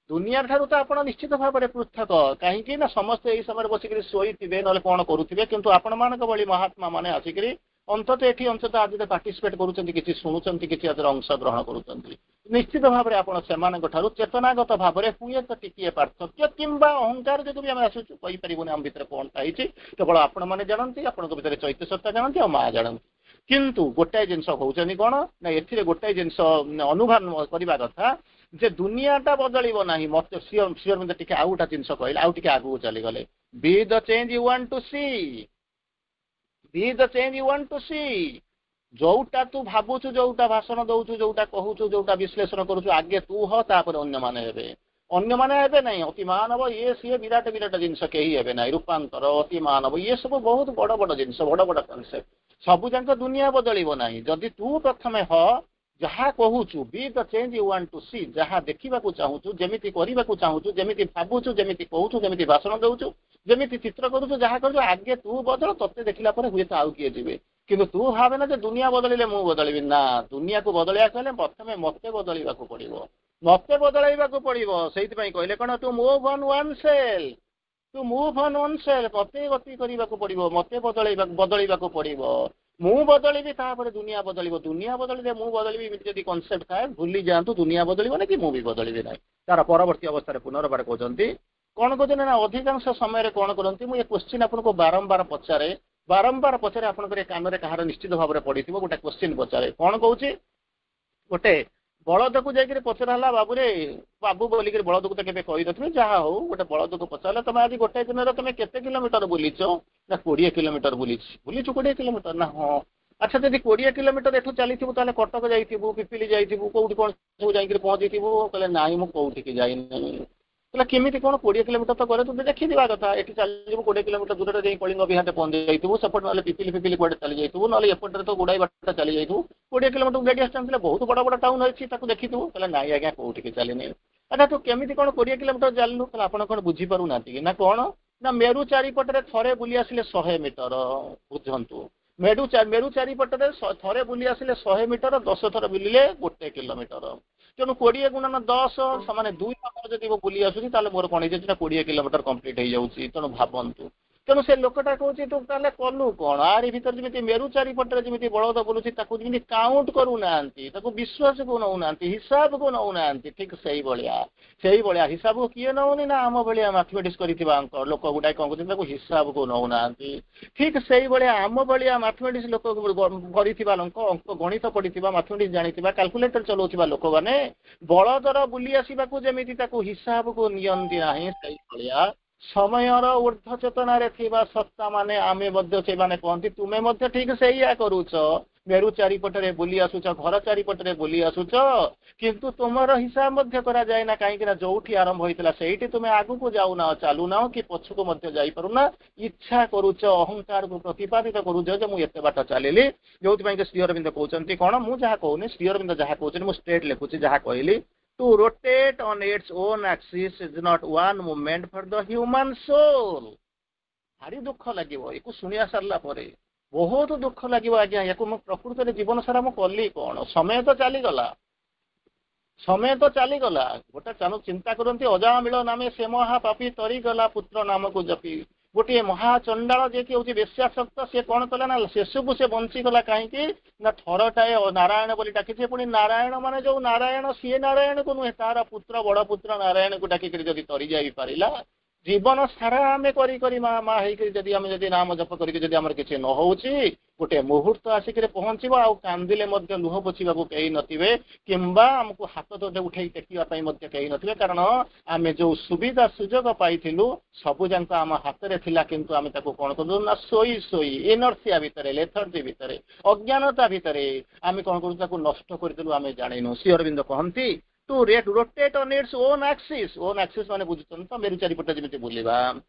दुनिया ठारू तो आप निश्चित भाव में पृथक कहीं ना समस्त यही समय बसिक शोथे ना कौन करुवे किंतु आपण मान भली महात्मा माने आसिक अंततः ये अंशतः आज पार्टिसिपेट करुँच शुणुंट किसी अंशग्रहण करुँच निश्चित भाव में आप चेतनागत भाव में हुए तो टिके पार्थक्य किंबा अहंकार जो भी आम आसुचु कहीपरूनी आम भितर कौन चाहिए केवल आपण मैंने जानती आपण भितर चैत्य सत्ता जानती और माँ जानती କିନ୍ତୁ ଗୋଟାଏ ଜିନିଷ କହୁଛନ୍ତି କଣ ନା ଏଥିରେ ଗୋଟାଏ ଜିନିଷ ଅନୁମାନ କରିବା କଥା ଯେ ଦୁନିଆଟା ବଦଳିବ ନାହିଁ। ମତେ ସିଓର ମତେ ଟିକେ ଆଉ ଗୋଟେ ଜିନିଷ କହିଲେ, ଆଉ ଟିକେ ଆଗକୁ ଚାଲିଗଲେ, be the change you want to see, be the change you want to see। ଯୋଉଟା ତୁ ଭାବୁଛୁ, ଯୋଉଟା ଭାଷଣ ଦଉଛୁ, ଯୋଉଟା କହୁଛୁ, ଯୋଉଟା ବିଶ୍ଳେଷଣ କରୁଛୁ, ଆଗେ ତୁ ହ, ତାପରେ ଅନ୍ୟମାନେ ହେବେ। ଅନ୍ୟମାନେ ହେବେ ନାହିଁ, ଅତି ମାନବ ଇଏ ସିଏ ବିରାଟ ବିରାଟ ଜିନିଷ କେହି ହେବେ ନାହିଁ। ରୂପାନ୍ତର, ଅତି ମାନବ, ଇଏ ସବୁ ବହୁତ ବଡ ବଡ ଜିନିଷ, ବଡ ବଡ କନସେପ୍ଟ। ସବୁ ଯାକ ଦୁନିଆ ବଦଳିବ ନାହିଁ ଯଦି ତୁ ପ୍ରଥମେ ହ, ଯାହା କହୁଛୁ, be the change you want to see, ଯାହା ଦେଖିବାକୁ ଚାହୁଁଛୁ, ଯେମିତି କରିବାକୁ ଚାହୁଁଛୁ, ଯେମିତି ଭାବୁଛୁ, ଯେମିତି କହୁଛୁ, ଯେମିତି ଭାଷଣ ଦଉଛୁ, ଯେମିତି ଚିତ୍ର କରୁଛୁ, ଯାହା କରୁଛୁ, ଆଗେ ତୁ ବଦଳ, ତତେ ଦେଖିଲା ପରେ ହୁଏତ ଆଉ କିଏ ଯିବେ। କିନ୍ତୁ ତୁ ଭାବେ ନା ଯେ ଦୁନିଆ ବଦଳିଲେ ମୁଁ ବଦଳିବି। ନା, ଦୁନିଆକୁ ବଦଳିବାକୁ ହେଲେ ପ୍ରଥମେ ମତେ ବଦଳିବାକୁ ପଡିବ, ମତେ ବଦଳାଇବାକୁ ପଡିବ। ସେଇଥିପାଇଁ କହିଲେ କଣ, ତୁ ମୁଭ୍ ଅନ୍ ୱାନ୍ ସେଲ୍ଫ, ତୁ ମୁଭ୍ ଅନ୍ ୱାନ୍ ସେଲ୍ଫ, ମତେ ଗତି କରିବାକୁ ପଡିବ, ମତେ ବଦଳିବାକୁ ପଡିବ। ମୁଁ ବଦଳିବି, ତାପରେ ଦୁନିଆ ବଦଳିବ। ଦୁନିଆ ବଦଳିଲେ ମୁଁ ବଦଳିବି, ଏମିତି ଯଦି କନସେପ୍ଟ ଥାଏ, ଭୁଲି ଯାଆନ୍ତୁ ଦୁନିଆ ବଦଳିବନି କି ମୁଁ ବି ବଦଳିବି ନାହିଁ। ତାର ପରବର୍ତ୍ତୀ ଅବସ୍ଥାରେ ପୁନର୍ବାର କହୁଛନ୍ତି କଣ କହୁଛନ୍ତି ନା, ଅଧିକାଂଶ ସମୟରେ କଣ କରନ୍ତି, ମୁଁ ଏ କ୍ୱେଶ୍ଚିନ୍ ଆପଣଙ୍କୁ ବାରମ୍ବାର ପଚାରେ, ଆପଣଙ୍କର ଏ କାନରେ କାହାର ନିଶ୍ଚିତ ଭାବରେ ପଡିଥିବ। ଗୋଟେ କ୍ୱେଶ୍ଚିନ୍ ପଚାରେ, କଣ କହୁଛି, ଗୋଟେ ବଳଦକୁ ଯାଇକିରି ପଚରା ହେଲା, ବାବୁ ବୋଲିକିରି, ବଳଦକୁ ତ କେବେ କହିନଥିବେ, ଯାହା ହଉ ଗୋଟେ ବଳଦକୁ ପଚାରିଲା, ତମେ ଆଜି ଗୋଟେ ଦିନରେ ତମେ କେତେ କିଲୋମିଟର ବୁଲିଛ? ନା 20 କିଲୋମିଟର ବୁଲିଛୁ 20 କିଲୋମିଟର? ନା ହଁ। ଆଚ୍ଛା, ଯଦି 20 କିଲୋମିଟର ଏଠୁ ଚାଲିଥିବୁ, ତାହେଲେ କଟକ ଯାଇଥିବୁ, ପିପିଲି ଯାଇଥିବୁ, କୋଉଠି କଣ ସବୁ ଯାଇକିରି ପହଞ୍ଚିଥିବୁ? କହିଲେ ନାଇଁ, ମୁଁ କୋଉଠିକି ଯାଇନି। ତାହେଲେ କେମିତି କଣ 20 କିଲୋମିଟର ତ କରେ, ତୁ ଦେଖିଥିବା କଥା। ଏଠି ଚାଲିଯିବୁ 20 କିଲୋମିଟର ଦୂରରେ ଯାଇ କଳିଙ୍ଗ ବିହାରରେ ପହଞ୍ଚି ଯାଇଥିବୁ, ସେପଟେ ନହେଲେ ପିପିଲି କୁଆଡେ ଚାଲି ଯାଇଥିବୁ, ନହେଲେ ଏପଟରେ ତ ଗୁଡାଇ ବାଟ ଚାଲି ଯାଇଥିବୁ। 20 କିଲୋମିଟର ରେଡିୟସ୍ ଥିଲେ ବହୁତ ବଡ ବଡ ଟାଉନ ଅଛି, ତାକୁ ଦେଖିଥିବୁ। କହିଲେ ନାଇଁ ଆଜ୍ଞା, କୋଉଠିକି ଚାଲିନି। ଆଚ୍ଛା, ତୁ କେମିତି କଣ 20 କିଲୋମିଟର ଚାଲିଲୁ? ତାହେଲେ ଆପଣ କଣ ବୁଝିପାରୁନାହାନ୍ତି କି? ନା କଣ ନା, ମେରୁ ଚାରିପଟରେ ଥରେ ବୁଲି ଆସିଲେ 100 ମିଟର। ବୁଝନ୍ତୁ, ମେରୁ ଚାରିପଟରେ ଥରେ ବୁଲି ଆସିଲେ 100 ମିଟର, 10 ଥର ବୁଲିଲେ 1 କିଲୋମିଟର। ତେଣୁ 20 ଗୁଣନ 10 ସମାନେ 2 ଥର ଯଦି ମୁଁ ବୁଲି ଆସୁଛି, ତାହେଲେ ମୋର କଣ ହେଇଯାଉଛି ନା 20 କିଲୋମିଟର କମ୍ପ୍ଲିଟ ହେଇଯାଉଛି। ତେଣୁ ଭାବନ୍ତୁ, ତେଣୁ ସେ ଲୋକଟା କହୁଛି ତୁ ତାହେଲେ କଲୁ କଣ? ଆରି ଭିତରେ ଯେମିତି ମେରୁ ଚାରିପଟରେ ଯେମିତି ବଳଦ ବୁଲୁଛି, ତାକୁ ଯେମିତି କାଉଣ୍ଟ କରୁନାହାନ୍ତି, ତାକୁ ବିଶ୍ୱାସକୁ ନଉନାହାନ୍ତି, ହିସାବକୁ ନଉନାହାନ୍ତି। ଠିକ ସେଇଭଳିଆ ହିସାବକୁ କିଏ ନଉନି ନା, ଆମ ଭଳିଆ ମ୍ୟାଥମେଟିକ୍ସ କରିଥିବା ଲୋକ ଗୁଡାକ କଣ କରୁଛନ୍ତି, ତାକୁ ହିସାବକୁ ନଉନାହାନ୍ତି। ଠିକ ସେଇଭଳିଆ ଆମ ଭଳିଆ ମ୍ୟାଥମେଟିକ୍ସ ଲୋକ କରିଥିବା ଲୋକ, ଅଙ୍କ ଗଣିତ ପଢିଥିବା, ମ୍ୟାଥମେଟିକ୍ସ ଜାଣିଥିବା, କାଲକୁଲେଟର ଚଲାଉଥିବା ଲୋକମାନେ ବଳଦର ବୁଲି ଆସିବାକୁ ଯେମିତି ତାକୁ ହିସାବକୁ ନିଅନ୍ତି ନାହିଁ, ସେଇଭଳିଆ ସମୟର ଊର୍ଦ୍ଧ୍ୱ ଚେତନାରେ ଥିବା ସତ୍ତା ମାନେ ଆମେ ମଧ୍ୟ, ସେମାନେ କହନ୍ତି ତୁମେ ମଧ୍ୟ ଠିକ ସେଇଆ କରୁଛ। ମେରୁ ଚାରିପଟରେ ବୁଲି ଆସୁଛ, ଘର ଚାରିପଟରେ ବୁଲି ଆସୁଛ, କିନ୍ତୁ ତୁମର ହିସାବ ମଧ୍ୟ କରାଯାଏ ନା। କାହିଁକି ନା ଯୋଉଠି ଆରମ୍ଭ ହୋଇଥିଲା ସେଇଠି ତୁମେ ଆଗକୁ ଯାଉନାହ, ଚାଲୁନାହ, କି ପଛକୁ ମଧ୍ୟ ଯାଇପାରୁନା। ଇଚ୍ଛା କରୁଛ, ଅହଙ୍କାରକୁ ପ୍ରତିପାଦିତ କରୁଛ ଯେ ମୁଁ ଏତେ ବାଟ ଚାଲିଲି। ଯୋଉଥିପାଇଁ କି ଶ୍ରୀ ଅରବିନ୍ଦ କହୁଛନ୍ତି କଣ, ମୁଁ ଯାହା କହୁନି, ଶ୍ରୀ ଅରବିନ୍ଦ ଯାହା କହୁଛନ୍ତି ମୁଁ ଷ୍ଟ୍ରେଟ୍ ଲେଖୁଛି, ଯାହା କହିଲି, to rotate on its own axis is not one movement for the human soul। ଭାରି ଦୁଃଖ ଲାଗିବ ୟାକୁ ଶୁଣିଆ ସାରିଲା ପରେ, ବହୁତ ଦୁଃଖ ଲାଗିବ ଆଜ୍ଞା। ୟାକୁ ମୁଁ ପ୍ରକୃତରେ ଜୀବନ ସାରା ମୁଁ କଲି କଣ? ସମୟ ତ ଚାଲିଗଲା। ଗୋଟେ ଚିନ୍ତା କରନ୍ତି, ଅଜାମିଳ ନାମେ ସେ ମହା ପାପୀ ତରିଗଲା ପୁତ୍ର ନାମକୁ ଜପି। ଗୋଟିଏ ମହାଚଣ୍ଡାଳ ଯିଏକି ହଉଛି ବେଶ୍ୟାସକ୍ତ, ସିଏ କଣ କଲା ନା, ଶେଷକୁ ସେ ବଞ୍ଚିଗଲା। କାହିଁକି ନା ଥରଟାଏ ନାରାୟଣ ବୋଲି ଡାକିছে, ପୁଣି ନାରାୟଣ ମାନେ ଯୋଉ ନାରାୟଣ, ସିଏ ନାରାୟଣକୁ ନୁହେଁ, ତାର ପୁତ୍ର, ବଡ ପୁତ୍ର ନାରାୟଣକୁ ଡାକିକିରି ଯଦି ତରି ଯାଇ ପାରିଲା, ଜୀବନ ସାରା ଆମେ କରି ମା ହେଇକରି ଯଦି ନାମ ଜପ କରିକି ଯଦି ଆମର କିଛି ନ ହଉଛି, ଗୋଟେ ମୁହୂର୍ତ୍ତ ଆସିକିରି ପହଞ୍ଚିବ, ଆଉ କାନ୍ଦିଲେ ମଧ୍ୟ ଲୁହ ପୋଛିବାକୁ କେହି ନଥିବେ, କିମ୍ବା ଆମକୁ ହାତ ଉଠେଇ ଟେକିବା ପାଇଁ ମଧ୍ୟ କେହି ନଥିବେ। କାରଣ ଆମେ ଯୋଉ ସୁବିଧା ସୁଯୋଗ ପାଇଥିଲୁ ସବୁ ଯାକ ଆମ ହାତରେ ଥିଲା, କିନ୍ତୁ ଆମେ ତାକୁ କଣ କରୁଛୁ ନା, ଶୋଇ ଇନର୍ସିଆ ଭିତରେ, ଲେଥର୍ଜି ଭିତରେ, ଅଜ୍ଞାନତା ଭିତରେ ଆମେ କଣ କରୁଛୁ, ତାକୁ ନଷ୍ଟ କରିଦେଲୁ, ଆମେ ଜାଣିନୁ। ଶ୍ରୀ ଅରବିନ୍ଦ କହନ୍ତି to rotate on its own axis ମାନେ ବୁଝୁଛନ୍ତି ତ, ମେରୁ ଚାରିପଟେ ଯେମିତି ବୁଲିବା,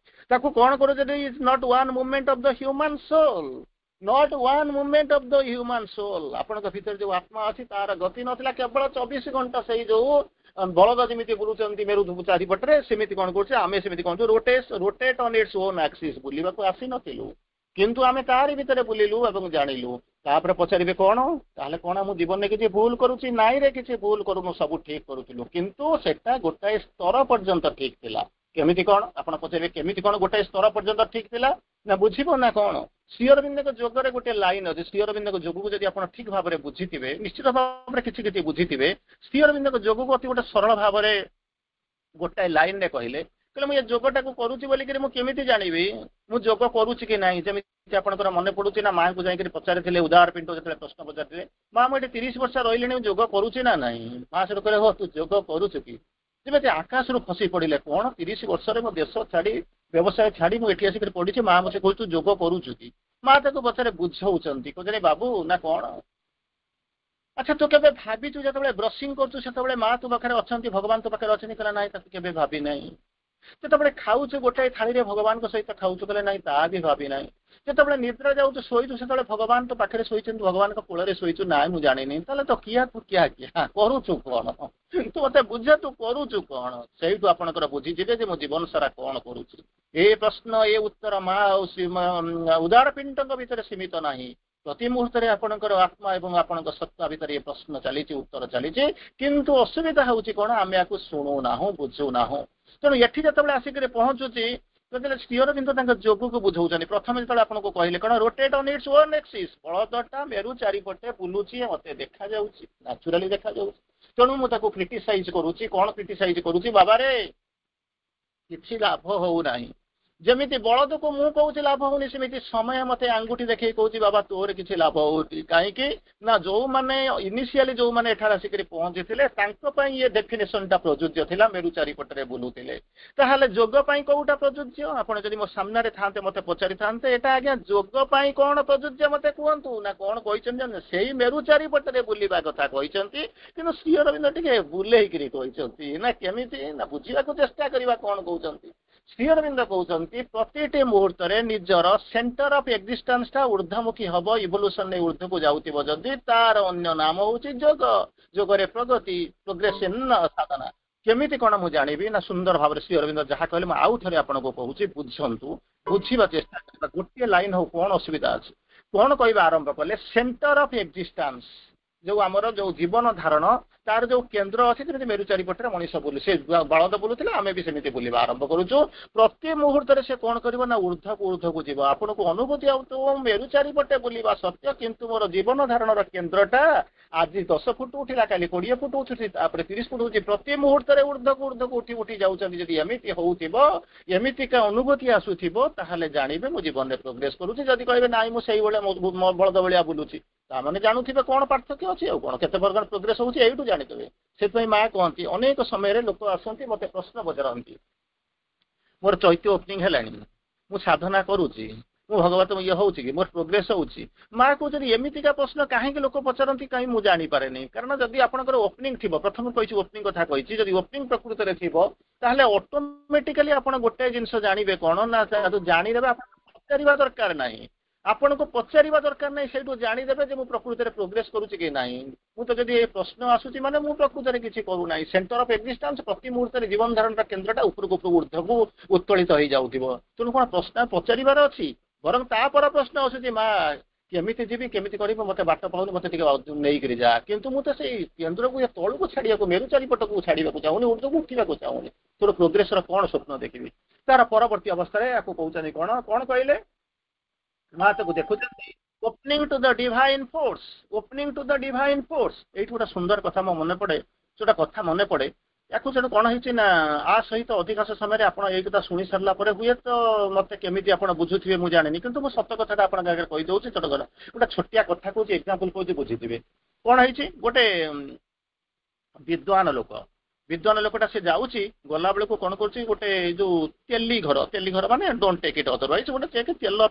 ତାକୁ କଣ କରୁଛ, is not one movement of the human soul, not one movement of the human soul। ଆପଣଙ୍କ ଭିତରେ ଯୋଉ ଆତ୍ମା ଅଛି ତାର ଗତି ନଥିଲା, କେବଳ 24 ଘଣ୍ଟା ସେଇ ଯୋଉ ବଳଦ ଯେମିତି ବୁଲୁଛନ୍ତି ମେରୁ ଚାରିପଟରେ, ସେମିତି କଣ କରୁছে, ଆମେ ସେମିତି କଣ rotate on its own axis, ବୁଲିବାକୁ ଆସିନଥିଲୁ, କିନ୍ତୁ ଆମେ ତାରି ଭିତରେ ବୁଲିଲୁ ଏବଂ ଜାଣିଲୁ। ତାପରେ ପଚାରିବେ କଣ, ତାହେଲେ କଣ ମୁଁ ଜୀବନରେ କିଛି ଭୁଲ କରୁଛି? ନାଇଁ ରେ, କିଛି ଭୁଲ କରୁନୁ, ସବୁ ଠିକ କରୁଥିଲୁ, କିନ୍ତୁ ସେଟା ଗୋଟାଏ ସ୍ତର ପର୍ଯ୍ୟନ୍ତ ଠିକ ଥିଲା। କେମିତି କଣ ଆପଣ ପଚାରିବେ, କେମିତି କଣ ଗୋଟାଏ ସ୍ତର ପର୍ଯ୍ୟନ୍ତ ଠିକ ଥିଲା? ନା ବୁଝିବ ନା କଣ, ଶ୍ରୀ ଅରବିନ୍ଦଙ୍କ ଯୋଗରେ ଗୋଟେ ଲାଇନ ଅଛି। ଶ୍ରୀ ଅରବିନ୍ଦଙ୍କ ଯୋଗକୁ ଯଦି ଆପଣ ଠିକ ଭାବରେ ବୁଝିଥିବେ, ନିଶ୍ଚିତ ଭାବରେ କିଛି ବୁଝିଥିବେ, ଶ୍ରୀ ଅରବିନ୍ଦଙ୍କ ଯୋଗକୁ ଅତି ଗୋଟେ ସରଳ ଭାବରେ ଗୋଟାଏ ଲାଇନରେ କହିଲେ, କହିଲେ ମୁଁ ଏ ଯୋଗଟାକୁ କରୁଛି ବୋଲିକିରି ମୁଁ କେମିତି ଜାଣିବି ମୁଁ ଯୋଗ କରୁଛି କି ନାହିଁ। ଯେମିତି ଆପଣଙ୍କର ମନେ ପଡୁଛି ନା ମାଆଙ୍କୁ ଯାଇକରି ପଚାରିଥିଲେ ଉଦାର ପିଣ୍ଟୁ ଯେତେବେଳେ ପ୍ରଶ୍ନ ପଚାରିଥିଲେ, ମା ମୁଁ ଏଠି 30 ବର୍ଷ ରହିଲିଣି ମୁଁ ଯୋଗ କରୁଛି ନା ନାହିଁ। ମା ସେଠୁ କହିଲେ ହୋ ତୁ ଯୋଗ କରୁଛୁ କି। ଯେମିତି ଆକାଶରୁ ଖସି ପଡିଲେ, କଣ 30 ବର୍ଷରେ ମୋ ଦେଶ ଛାଡି ବ୍ୟବସାୟ ଛାଡି ମୁଁ ଏଠି ଆସିକରି ପଢିଛି, ମା ମତେ କହୁଛୁ ତୁ ଯୋଗ କରୁଛୁ କି। ମା ତାକୁ ପଛରେ ବୁଝଉଛନ୍ତି, କହୁଛନ୍ତି ବାବୁ ନା କଣ। ଆଚ୍ଛା ତୁ କେବେ ଭାବିଛୁ ଯେତେବେଳେ ବ୍ରସିଂ କରୁଛୁ ସେତେବେଳେ ମା ତୋ ପାଖରେ ଅଛନ୍ତି, ଭଗବାନ ତୋ ପାଖରେ ଅଛନ୍ତି, କହିଲା ନାହିଁ ତାକୁ କେବେ ଭାବି ନାହିଁ। ଯେତେବେଳେ ଖାଉଛୁ ଗୋଟାଏ ଥାଳିରେ ଭଗବାନଙ୍କ ସହିତ ଖାଉଛୁ, କହିଲେ ନାହିଁ ତାହା ବି ଭାବି ନାହିଁ। ଯେତେବେଳେ ନିଦ୍ରା ଯାଉଛୁ ଶୋଇଛୁ ସେତେବେଳେ ଭଗବାନ ତୋ ପାଖରେ ଶୋଇଛନ୍ତି, ଭଗବାନଙ୍କ କୋଳରେ ଶୋଇଛୁ, ନାଇଁ ମୁଁ ଜାଣିନି। ତାହେଲେ ତ ତୁ କିଆ କରୁଛୁ କଣ, ତୁ ମତେ ବୁଝ ତୁ କରୁଛୁ କଣ। ସେଇଠୁ ଆପଣଙ୍କର ବୁଝିଯିବେ ଯେ ମୁଁ ଜୀବନ ସାରା କଣ କରୁଛି। ଏ ପ୍ରଶ୍ନ ଏ ଉତ୍ତର ମା ଆଉ ଉଦାର ପିଣ୍ଡଙ୍କ ଭିତରେ ସୀମିତ ନାହିଁ। ପ୍ରତି ମୁହୂର୍ତ୍ତରେ ଆପଣଙ୍କର ଆତ୍ମା ଏବଂ ଆପଣଙ୍କ ସତ୍ତା ଭିତରେ ଏ ପ୍ରଶ୍ନ ଚାଲିଛି, ଉତ୍ତର ଚାଲିଛି। କିନ୍ତୁ ଅସୁବିଧା ହେଉଛି କଣ, ଆମେ ୟାକୁ ଶୁଣୁନାହୁଁ, ବୁଝୁନାହୁଁ। ତେଣୁ ଏଠି ଯେତେବେଳେ ଆସିକରି ପହଞ୍ଚୁଛି, ଯେତେବେଳେ ଶ୍ରୀ ଅରବିନ୍ଦ ତାଙ୍କ ଯୋଗକୁ ବୁଝଉଛନ୍ତି, ପ୍ରଥମେ ଯେତେବେଳେ ଆପଣଙ୍କୁ କହିଲେ କଣ rotate on its own axis, ବଳଦଟା ମେରୁ ଚାରିପଟେ ବୁଲୁଛି, ମତେ ଦେଖାଯାଉଛି, ନ୍ୟାଚୁରାଲି ଦେଖାଯାଉଛି। ତେଣୁ ମୁଁ ତାକୁ କ୍ରିଟିସାଇଜ କରୁଛି। କଣ କ୍ରିଟିସାଇଜ କରୁଛି, ବାବାରେ କିଛି ଲାଭ ହଉନାହିଁ। ଯେମିତି ବଳଦକୁ ମୁଁ କହୁଛି ଲାଭ ହଉନି, ସେମିତି ସମୟ ମତେ ଆଙ୍ଗୁଠି ଦେଖେଇ କହୁଛି ବାବା ତୋର କିଛି ଲାଭ ହଉଛି। କାହିଁକି ନା ଯୋଉମାନେ ଇନିସିଆଲି ଯୋଉମାନେ ଏଠାରେ ଆସିକରି ପହଞ୍ଚିଥିଲେ ତାଙ୍କ ପାଇଁ ଇଏ ଡେଫିନେସନଟା ପ୍ରଯୁଜ୍ୟ ଥିଲା, ମେରୁ ଚାରିପଟରେ ବୁଲୁଥିଲେ। ତାହେଲେ ଯୋଗ ପାଇଁ କୋଉଟା ପ୍ରଯୁଜ୍ୟ? ଆପଣ ଯଦି ମୋ ସାମ୍ନାରେ ଥାନ୍ତେ ମତେ ପଚାରିଥାନ୍ତେ ଏଟା ଆଜ୍ଞା ଯୋଗ ପାଇଁ କଣ ପ୍ରଯୁଜ୍ୟ ମତେ କୁହନ୍ତୁ, ନା କଣ କହିଛନ୍ତି, ସେଇ ମେରୁ ଚାରିପଟରେ ବୁଲିବା କଥା କହିଛନ୍ତି। କିନ୍ତୁ ଶ୍ରୀ ଅରବିନ୍ଦ ଟିକେ ବୁଲେଇକିରି କହିଛନ୍ତି ନା କେମିତି, ନା ବୁଝିବାକୁ ଚେଷ୍ଟା କରିବା କଣ କହୁଛନ୍ତି। ଶ୍ରୀ ଅରବିନ୍ଦ କହୁଛନ୍ତି ପ୍ରତିଟି ମୁହୂର୍ତ୍ତରେ ନିଜର ସେଣ୍ଟର ଅଫ ଏକ୍ଜିଷ୍ଟାନ୍ସଟା ଊର୍ଦ୍ଧ୍ୱମୁଖୀ ହବ, ଇଭଲ୍ୟୁସନ ଊର୍ଦ୍ଧ୍ୱକୁ ଯାଉଥିବ ଯଦି, ତାର ଅନ୍ୟ ନାମ ହଉଛି ଯୋଗ। ଯୋଗରେ ପ୍ରଗତି, ପ୍ରୋଗ୍ରେସନ ସାଧନା। କେମିତି କଣ ମୁଁ ଜାଣିବି, ନା ସୁନ୍ଦର ଭାବରେ ଶ୍ରୀ ଅରବିନ୍ଦ ଯାହା କହିଲେ ମୁଁ ଆଉ ଥରେ ଆପଣଙ୍କୁ କହୁଛି, ବୁଝନ୍ତୁ, ବୁଝିବା ଚେଷ୍ଟା କରିବା। ଗୋଟିଏ ଲାଇନ ହଉ କଣ ଅସୁବିଧା ଅଛି। କଣ କହିବା ଆରମ୍ଭ କଲେ, ସେଣ୍ଟର ଅଫ ଏକ୍ଜିଷ୍ଟାନ୍ସ, ଯୋଉ ଆମର ଯୋଉ ଜୀବନ ଧାରଣ ତାର ଯୋଉ କେନ୍ଦ୍ର ଅଛି, ଯେମିତି ମେରୁ ଚାରିପଟରେ ମଣିଷ ବୁଲୁ, ସେ ବଳଦ ବୁଲୁଥିଲେ ଆମେ ବି ସେମିତି ବୁଲିବା ଆରମ୍ଭ କରୁଛୁ। ପ୍ରତି ମୁହୂର୍ତ୍ତରେ ସେ କଣ କରିବ ନା ଊର୍ଦ୍ଧ୍ୱକୁ ଯିବ। ଆପଣଙ୍କୁ ଅନୁଭୂତି ଆଉଥିବ ମେରୁ ଚାରିପଟେ ବୁଲିବା ସତ୍ୟ, କିନ୍ତୁ ମୋର ଜୀବନ ଧାରଣର କେନ୍ଦ୍ରଟା ଆଜି 10 ଫୁଟ ଉଠିଲା, କାଲି 20 ଫୁଟ ଉଠୁଛି, ତାପରେ 30 ଫୁଟ ଉଠୁଛି। ପ୍ରତି ମୁହୂର୍ତ୍ତରେ ଊର୍ଦ୍ଧ୍ୱକୁ ଉଠି ଉଠି ଯାଉଛନ୍ତି। ଯଦି ଏମିତି ହଉଥିବ, ଏମିତିକା ଅନୁଭୂତି ଆସୁଥିବ, ତାହେଲେ ଜାଣିବେ ମୁଁ ଜୀବନରେ ପ୍ରୋଗ୍ରେସ କରୁଛି। ଯଦି କହିବେ ନାଇଁ ମୁଁ ସେଇଭଳିଆ ବଳଦ ଭଳିଆ ବୁଲୁଛି, ତାମାନେ ଜାଣୁଥିବେ କଣ ପାର୍ଥକ୍ୟ ଅଛି ଆଉ କଣ, କେତେ ପ୍ରକାର ପ୍ରୋଗ୍ରେସ ହଉଛି ଏଇଠୁ ଜାଣିଦେବେ। ସେଥିପାଇଁ ମା କହନ୍ତି ଅନେକ ସମୟରେ ଲୋକ ଆସନ୍ତି ମତେ ପ୍ରଶ୍ନ ପଚାରନ୍ତି, ମୋର ଚୈତ୍ୟ ଓପନିଂ ହେଲାଣି, ମୁଁ ସାଧନା କରୁଛି, ମୁଁ ଭଗବତ ଇଏ ହଉଛି କି, ମୋର ପ୍ରୋଗ୍ରେସ ହଉଛି। ମା କହୁଛନ୍ତି ଏମିତିକା ପ୍ରଶ୍ନ କାହିଁକି ଲୋକ ପଚାରନ୍ତି, କାହିଁ ମୁଁ ଜାଣିପାରେନି। କାରଣ ଯଦି ଆପଣଙ୍କର ଓପନିଂ ଥିବ, ପ୍ରଥମେ କହିଛି ଓପନିଂ କଥା କହିଛି, ଯଦି ଓପନିଂ ପ୍ରକୃତରେ ଥିବ ତାହେଲେ ଅଟୋମେଟିକାଲି ଆପଣ ଗୋଟେ ଜିନିଷ ଜାଣିବେ କଣ, ନା ଜାଣିଦେବେ ଆପଣ ପଚାରିବା ଦରକାର ନାହିଁ। ଆପଣଙ୍କୁ ପଚାରିବା ଦରକାର ନାହିଁ, ସେଇଠୁ ଜାଣିଦେବେ ଯେ ମୁଁ ପ୍ରକୃତରେ ପ୍ରୋଗ୍ରେସ କରୁଛି କି ନାହିଁ। ମୁଁ ତ ଯଦି ଏ ପ୍ରଶ୍ନ ଆସୁଛି ମାନେ ମୁଁ ପ୍ରକୃତରେ କିଛି କରୁନାହିଁ। ସେଣ୍ଟର ଅଫ ଏକ୍ଜିଷ୍ଟାନ୍ସ ପ୍ରତି ମୁହୂର୍ତ୍ତରେ ଜୀବନ ଧାରଣର କେନ୍ଦ୍ରଟା ଉପରକୁ ଊର୍ଦ୍ଧ୍ୱକୁ ଉତ୍ତୋଳିତ ହେଇଯାଉଥିବ। ତେଣୁ କଣ ପ୍ରଶ୍ନ ପଚାରିବାର ଅଛି, ବରଂ ତାପରେ ପ୍ରଶ୍ନ ଆସୁଛି ମା କେମିତି ଯିବି, କେମିତି କରିବି, ମତେ ବାଟ ପାଉନି, ମତେ ଟିକେ ନେଇକରି ଯା। କିନ୍ତୁ ମୁଁ ତ ସେଇ କେନ୍ଦ୍ରକୁ ଏ ତଳକୁ ଛାଡିବାକୁ, ମେରୁ ଚାରିପଟକୁ ଛାଡିବାକୁ ଚାହୁଁନି, ଊର୍ଦ୍ଧ୍ୱକୁ ଉଠିବାକୁ ଚାହୁଁନି। ତୋର ପ୍ରୋଗ୍ରେସର କଣ ସ୍ୱପ୍ନ ଦେଖିବି। ତାର ପରବର୍ତ୍ତୀ ଅବସ୍ଥାରେ ୟାକୁ କହୁଛନ୍ତି କଣ କହିଲେ, ମା ତାକୁ ଦେଖୁଛନ୍ତି opening to the divine force, opening to the divine force. ଏଇଠି ଗୋଟେ ସୁନ୍ଦର କଥା ମୋ ମନେ ପଡେ, ଯୋଉଟା କଥା ମନେ ପଡେ। ୟାକୁ ସେଠୁ କଣ ହେଇଛି ନା, ଆ ସହିତ ଅଧିକାଂଶ ସମୟରେ ଆପଣ ଏଇ କଥା ଶୁଣି ସାରିଲା ପରେ ହୁଏତ ମତେ କେମିତି ଆପଣ ବୁଝୁଥିବେ ମୁଁ ଜାଣିନି, କିନ୍ତୁ ମୁଁ ସତ କଥାଟା ଆପଣଙ୍କ ଆଗରେ କହିଦଉଛି। ଗୋଟେ ଛୋଟିଆ କଥା କହୁଛି, ଏକ୍ଜାମ୍ପଲ କହୁଛି, ବୁଝିଥିବେ। କଣ ହେଇଛି, ଗୋଟେ ବିଦ୍ୱାନ ଲୋକଟା ସେ ଯାଉଛି, ଗଲା ବେଳକୁ କଣ କରୁଛି, ଗୋଟେ ଯୋଉ ତେଲି ଘର ମାନେ ଡୋଣ୍ଟ ଟେକ୍ ଇଟ୍ ଅଦରୱାଇଜ, ଗୋଟେ ତେଲ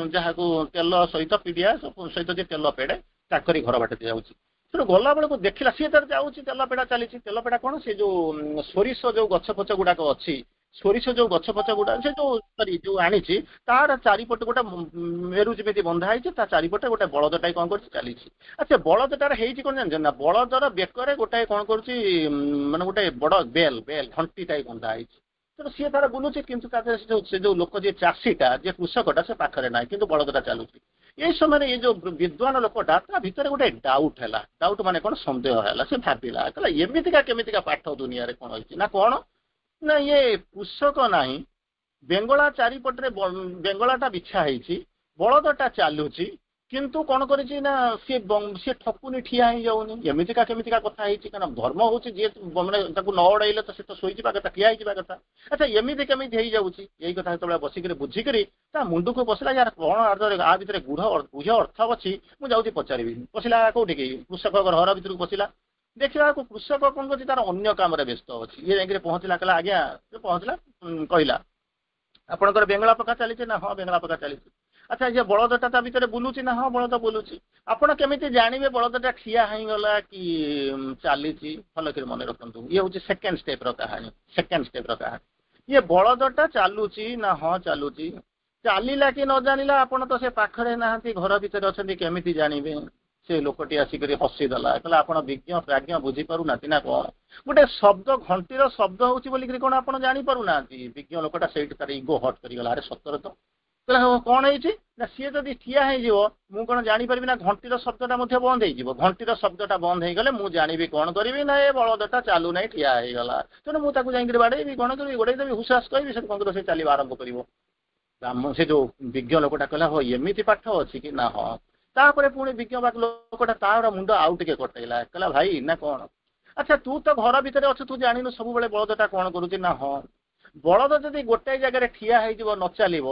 ଯାହାକୁ ତେଲ ସହିତ ପିଡିଆ ସହିତ ଯେ ତେଲ ପେଡେ ତାଙ୍କରି ଘର ବାଟେ ଯାଉଛି। ତେଣୁ ଗଲା ବେଳକୁ ଦେଖିଲା, ସିଏ ତାର ଯାଉଛି, ତେଲ ପେଡା ଚାଲିଛି। ତେଲ ପେଡା କଣ, ସେ ଯୋଉ ସୋରିଷ ଯୋଉ ଗଛ ଫଛ ଗୁଡାକ ଅଛି, ସୋରିଷ ଯୋଉ ଗଛ ଫଛ ଗୁଡା ସେ ଯୋଉ ଆଣିଛି, ତାର ଚାରିପଟେ ଗୋଟେ ମେରୁ ଯେମିତି ବନ୍ଧା ହେଇଛି, ତା ଚାରିପଟେ ଗୋଟେ ବଳଦଟାଇ କଣ କରୁଛି, ଚାଲିଛି। ଆଉ ସେ ବଳଦଟାର ହେଇଛି କଣ ଜାଣିଛ ନା, ବଳଦର ବେକରେ ଗୋଟାଏ କଣ କରୁଛି, ମାନେ ଗୋଟେ ବଡ ବେଲ ଘଣ୍ଟି ଟାଇ ବନ୍ଧା ହେଇଛି। ତେଣୁ ସିଏ ତାର ବୁଲୁଛି, କିନ୍ତୁ ତା ସେ ଯୋଉ ଲୋକ ଯିଏ ଚାଷୀଟା, ଯିଏ କୃଷକଟା, ସେ ପାଖରେ ନାହିଁ, କିନ୍ତୁ ବଳଦଟା ଚାଲୁଛି। ଏଇ ସମୟରେ ଏଇ ଯୋଉ ବିଦ୍ୱାନ ଲୋକଟା, ତା ଭିତରେ ଗୋଟେ ଡାଉଟ ହେଲା। ଡାଉଟ ମାନେ କଣ, ସନ୍ଦେହ ହେଲା। ସେ ଭାବିଲା, କହିଲା କେମିତିକା ପାଠ ଦୁନିଆରେ କଣ ହେଇଛି, ନା କଣ ନା ଇଏ କୃଷକ ନାହିଁ, ବେଙ୍ଗଳା ଚାରିପଟରେ ବେଙ୍ଗଳାଟା ବିଛା ହେଇଛି, ବଳଦଟା ଚାଲୁଛି, କିନ୍ତୁ କଣ କରିଛି ନା ସିଏ ଠକୁନି ଠିଆ ହେଇଯାଉନି ଏମିତିକା କେମିତିକା କଥା ହେଇଛି କାରଣ ଧର୍ମ ହଉଛି ଯିଏ ମାନେ ତାକୁ ନ ଅଡେଇଲେ ତ ସେ ତ ଶୋଇଯିବା କଥା ଠିଆ ହେଇଯିବା କଥା ଆଚ୍ଛା ଏମିତି କେମିତି ହେଇଯାଉଛି ଏଇ କଥା ଯେତେବେଳେ ବସିକିରି ବୁଝିକିରି ତା ମୁଣ୍ଡକୁ ପଶିଲା ୟାର କଣ ଆ ଭିତରେ ଗୁଢ ଅର୍ଥ ଅଛି ମୁଁ ଯାଉଛି ପଚାରିବି ପଶିଲା କୋଉଠିକି କୃଷକ ଘର ଭିତରକୁ ପଶିଲା ଦେଖିବାକୁ କୃଷକ କଣ କରୁଛି ତାର ଅନ୍ୟ କାମରେ ବ୍ୟସ୍ତ ଅଛି ଇଏ ଯାଇକିରି ପହଞ୍ଚିଲା କହିଲା ଆଜ୍ଞା ପହଞ୍ଚିଲା କହିଲା ଆପଣଙ୍କର ବେଙ୍ଗଳା ପକା ଚାଲିଛି ନା ହଁ ବେଙ୍ଗଳା ପକା ଚାଲିଛି ଆଚ୍ଛା ଇଏ ବଳଦଟା ତା ଭିତରେ ବୁଲୁଛି ନା ହଁ ବଳଦ ବୁଲୁଛି ଆପଣ କେମିତି ଜାଣିବେ ବଳଦଟା ଠିଆ ହେଇଗଲା କି ଚାଲିଛି ଭଲକରି ମନେ ରଖନ୍ତୁ ଇଏ ହଉଛି ସେକେଣ୍ଡ ଷ୍ଟେପର କାହାଣୀ ସେକେଣ୍ଡ ଷ୍ଟେପର କାହାଣୀ ଇଏ ବଳଦଟା ଚାଲୁଛି ନା ହଁ ଚାଲୁଛି ଚାଲିଲା କି ନ ଜାଣିଲା ଆପଣ ତ ସେ ପାଖରେ ନାହାନ୍ତି ଘର ଭିତରେ ଅଛନ୍ତି କେମିତି ଜାଣିବେ ସେ ଲୋକଟି ଆସିକରି ହସିଦେଲା କହିଲା ଆପଣ ବିଜ୍ଞ ପ୍ରାଜ୍ଞ ବୁଝିପାରୁନାହାନ୍ତି ନା କଣ ଗୋଟେ ଶବ୍ଦ ଘଣ୍ଟିର ଶବ୍ଦ ହଉଛି ବୋଲିକିରି କଣ ଆପଣ ଜାଣିପାରୁନାହାନ୍ତି ବିଜ୍ଞ ଲୋକଟା ସେଇଠି ତାର ଇଗୋ ହଟ୍ କରିଗଲା ଆରେ ସତରେ ତ କହିଲା କଣ ହେଇଛି ନା ସିଏ ଯଦି ଠିଆ ହେଇଯିବ ମୁଁ କଣ ଜାଣିପାରିବି ନା ଘଣ୍ଟିର ଶବ୍ଦଟା ମଧ୍ୟ ବନ୍ଦ ହେଇଯିବ ଘଣ୍ଟିର ଶବ୍ଦଟା ବନ୍ଦ ହେଇଗଲେ ମୁଁ ଜାଣିବି କଣ କରିବି ନା ଏ ବଳଦଟା ଚାଲୁନାହିଁ ଠିଆ ହେଇଗଲା ତେଣୁ ମୁଁ ତାକୁ ଯାଇକିରି ବାଡେଇବି କଣ କରିବି ଗୋଡେଇ ଦେବି ହୁସାସ କହିବି ସେ କଣ ସେ ଚାଲିବା ଆରମ୍ଭ କରିବ ସେ ଯୋଉ ବିଜ୍ଞ ଲୋକଟା କହିଲା ହଁ ଏମିତି ପାଠ ଅଛି କି ନା ହଁ ତାପରେ ପୁଣି ବିଜ୍ଞ ଲୋକଟା ତାର ମୁଣ୍ଡ ଆଉ ଟିକେ କଟେଇଲା କହିଲା ଭାଇ ନା କଣ ଆଚ୍ଛା ତୁ ତ ଘର ଭିତରେ ଅଛୁ ତୁ ଜାଣିନୁ ସବୁବେଳେ ବଳଦଟା କଣ କରୁଛି ନା ହଁ ବଳଦ ଯଦି ଗୋଟାଏ ଜାଗାରେ ଠିଆ ହେଇଯିବ ନ ଚାଲିବ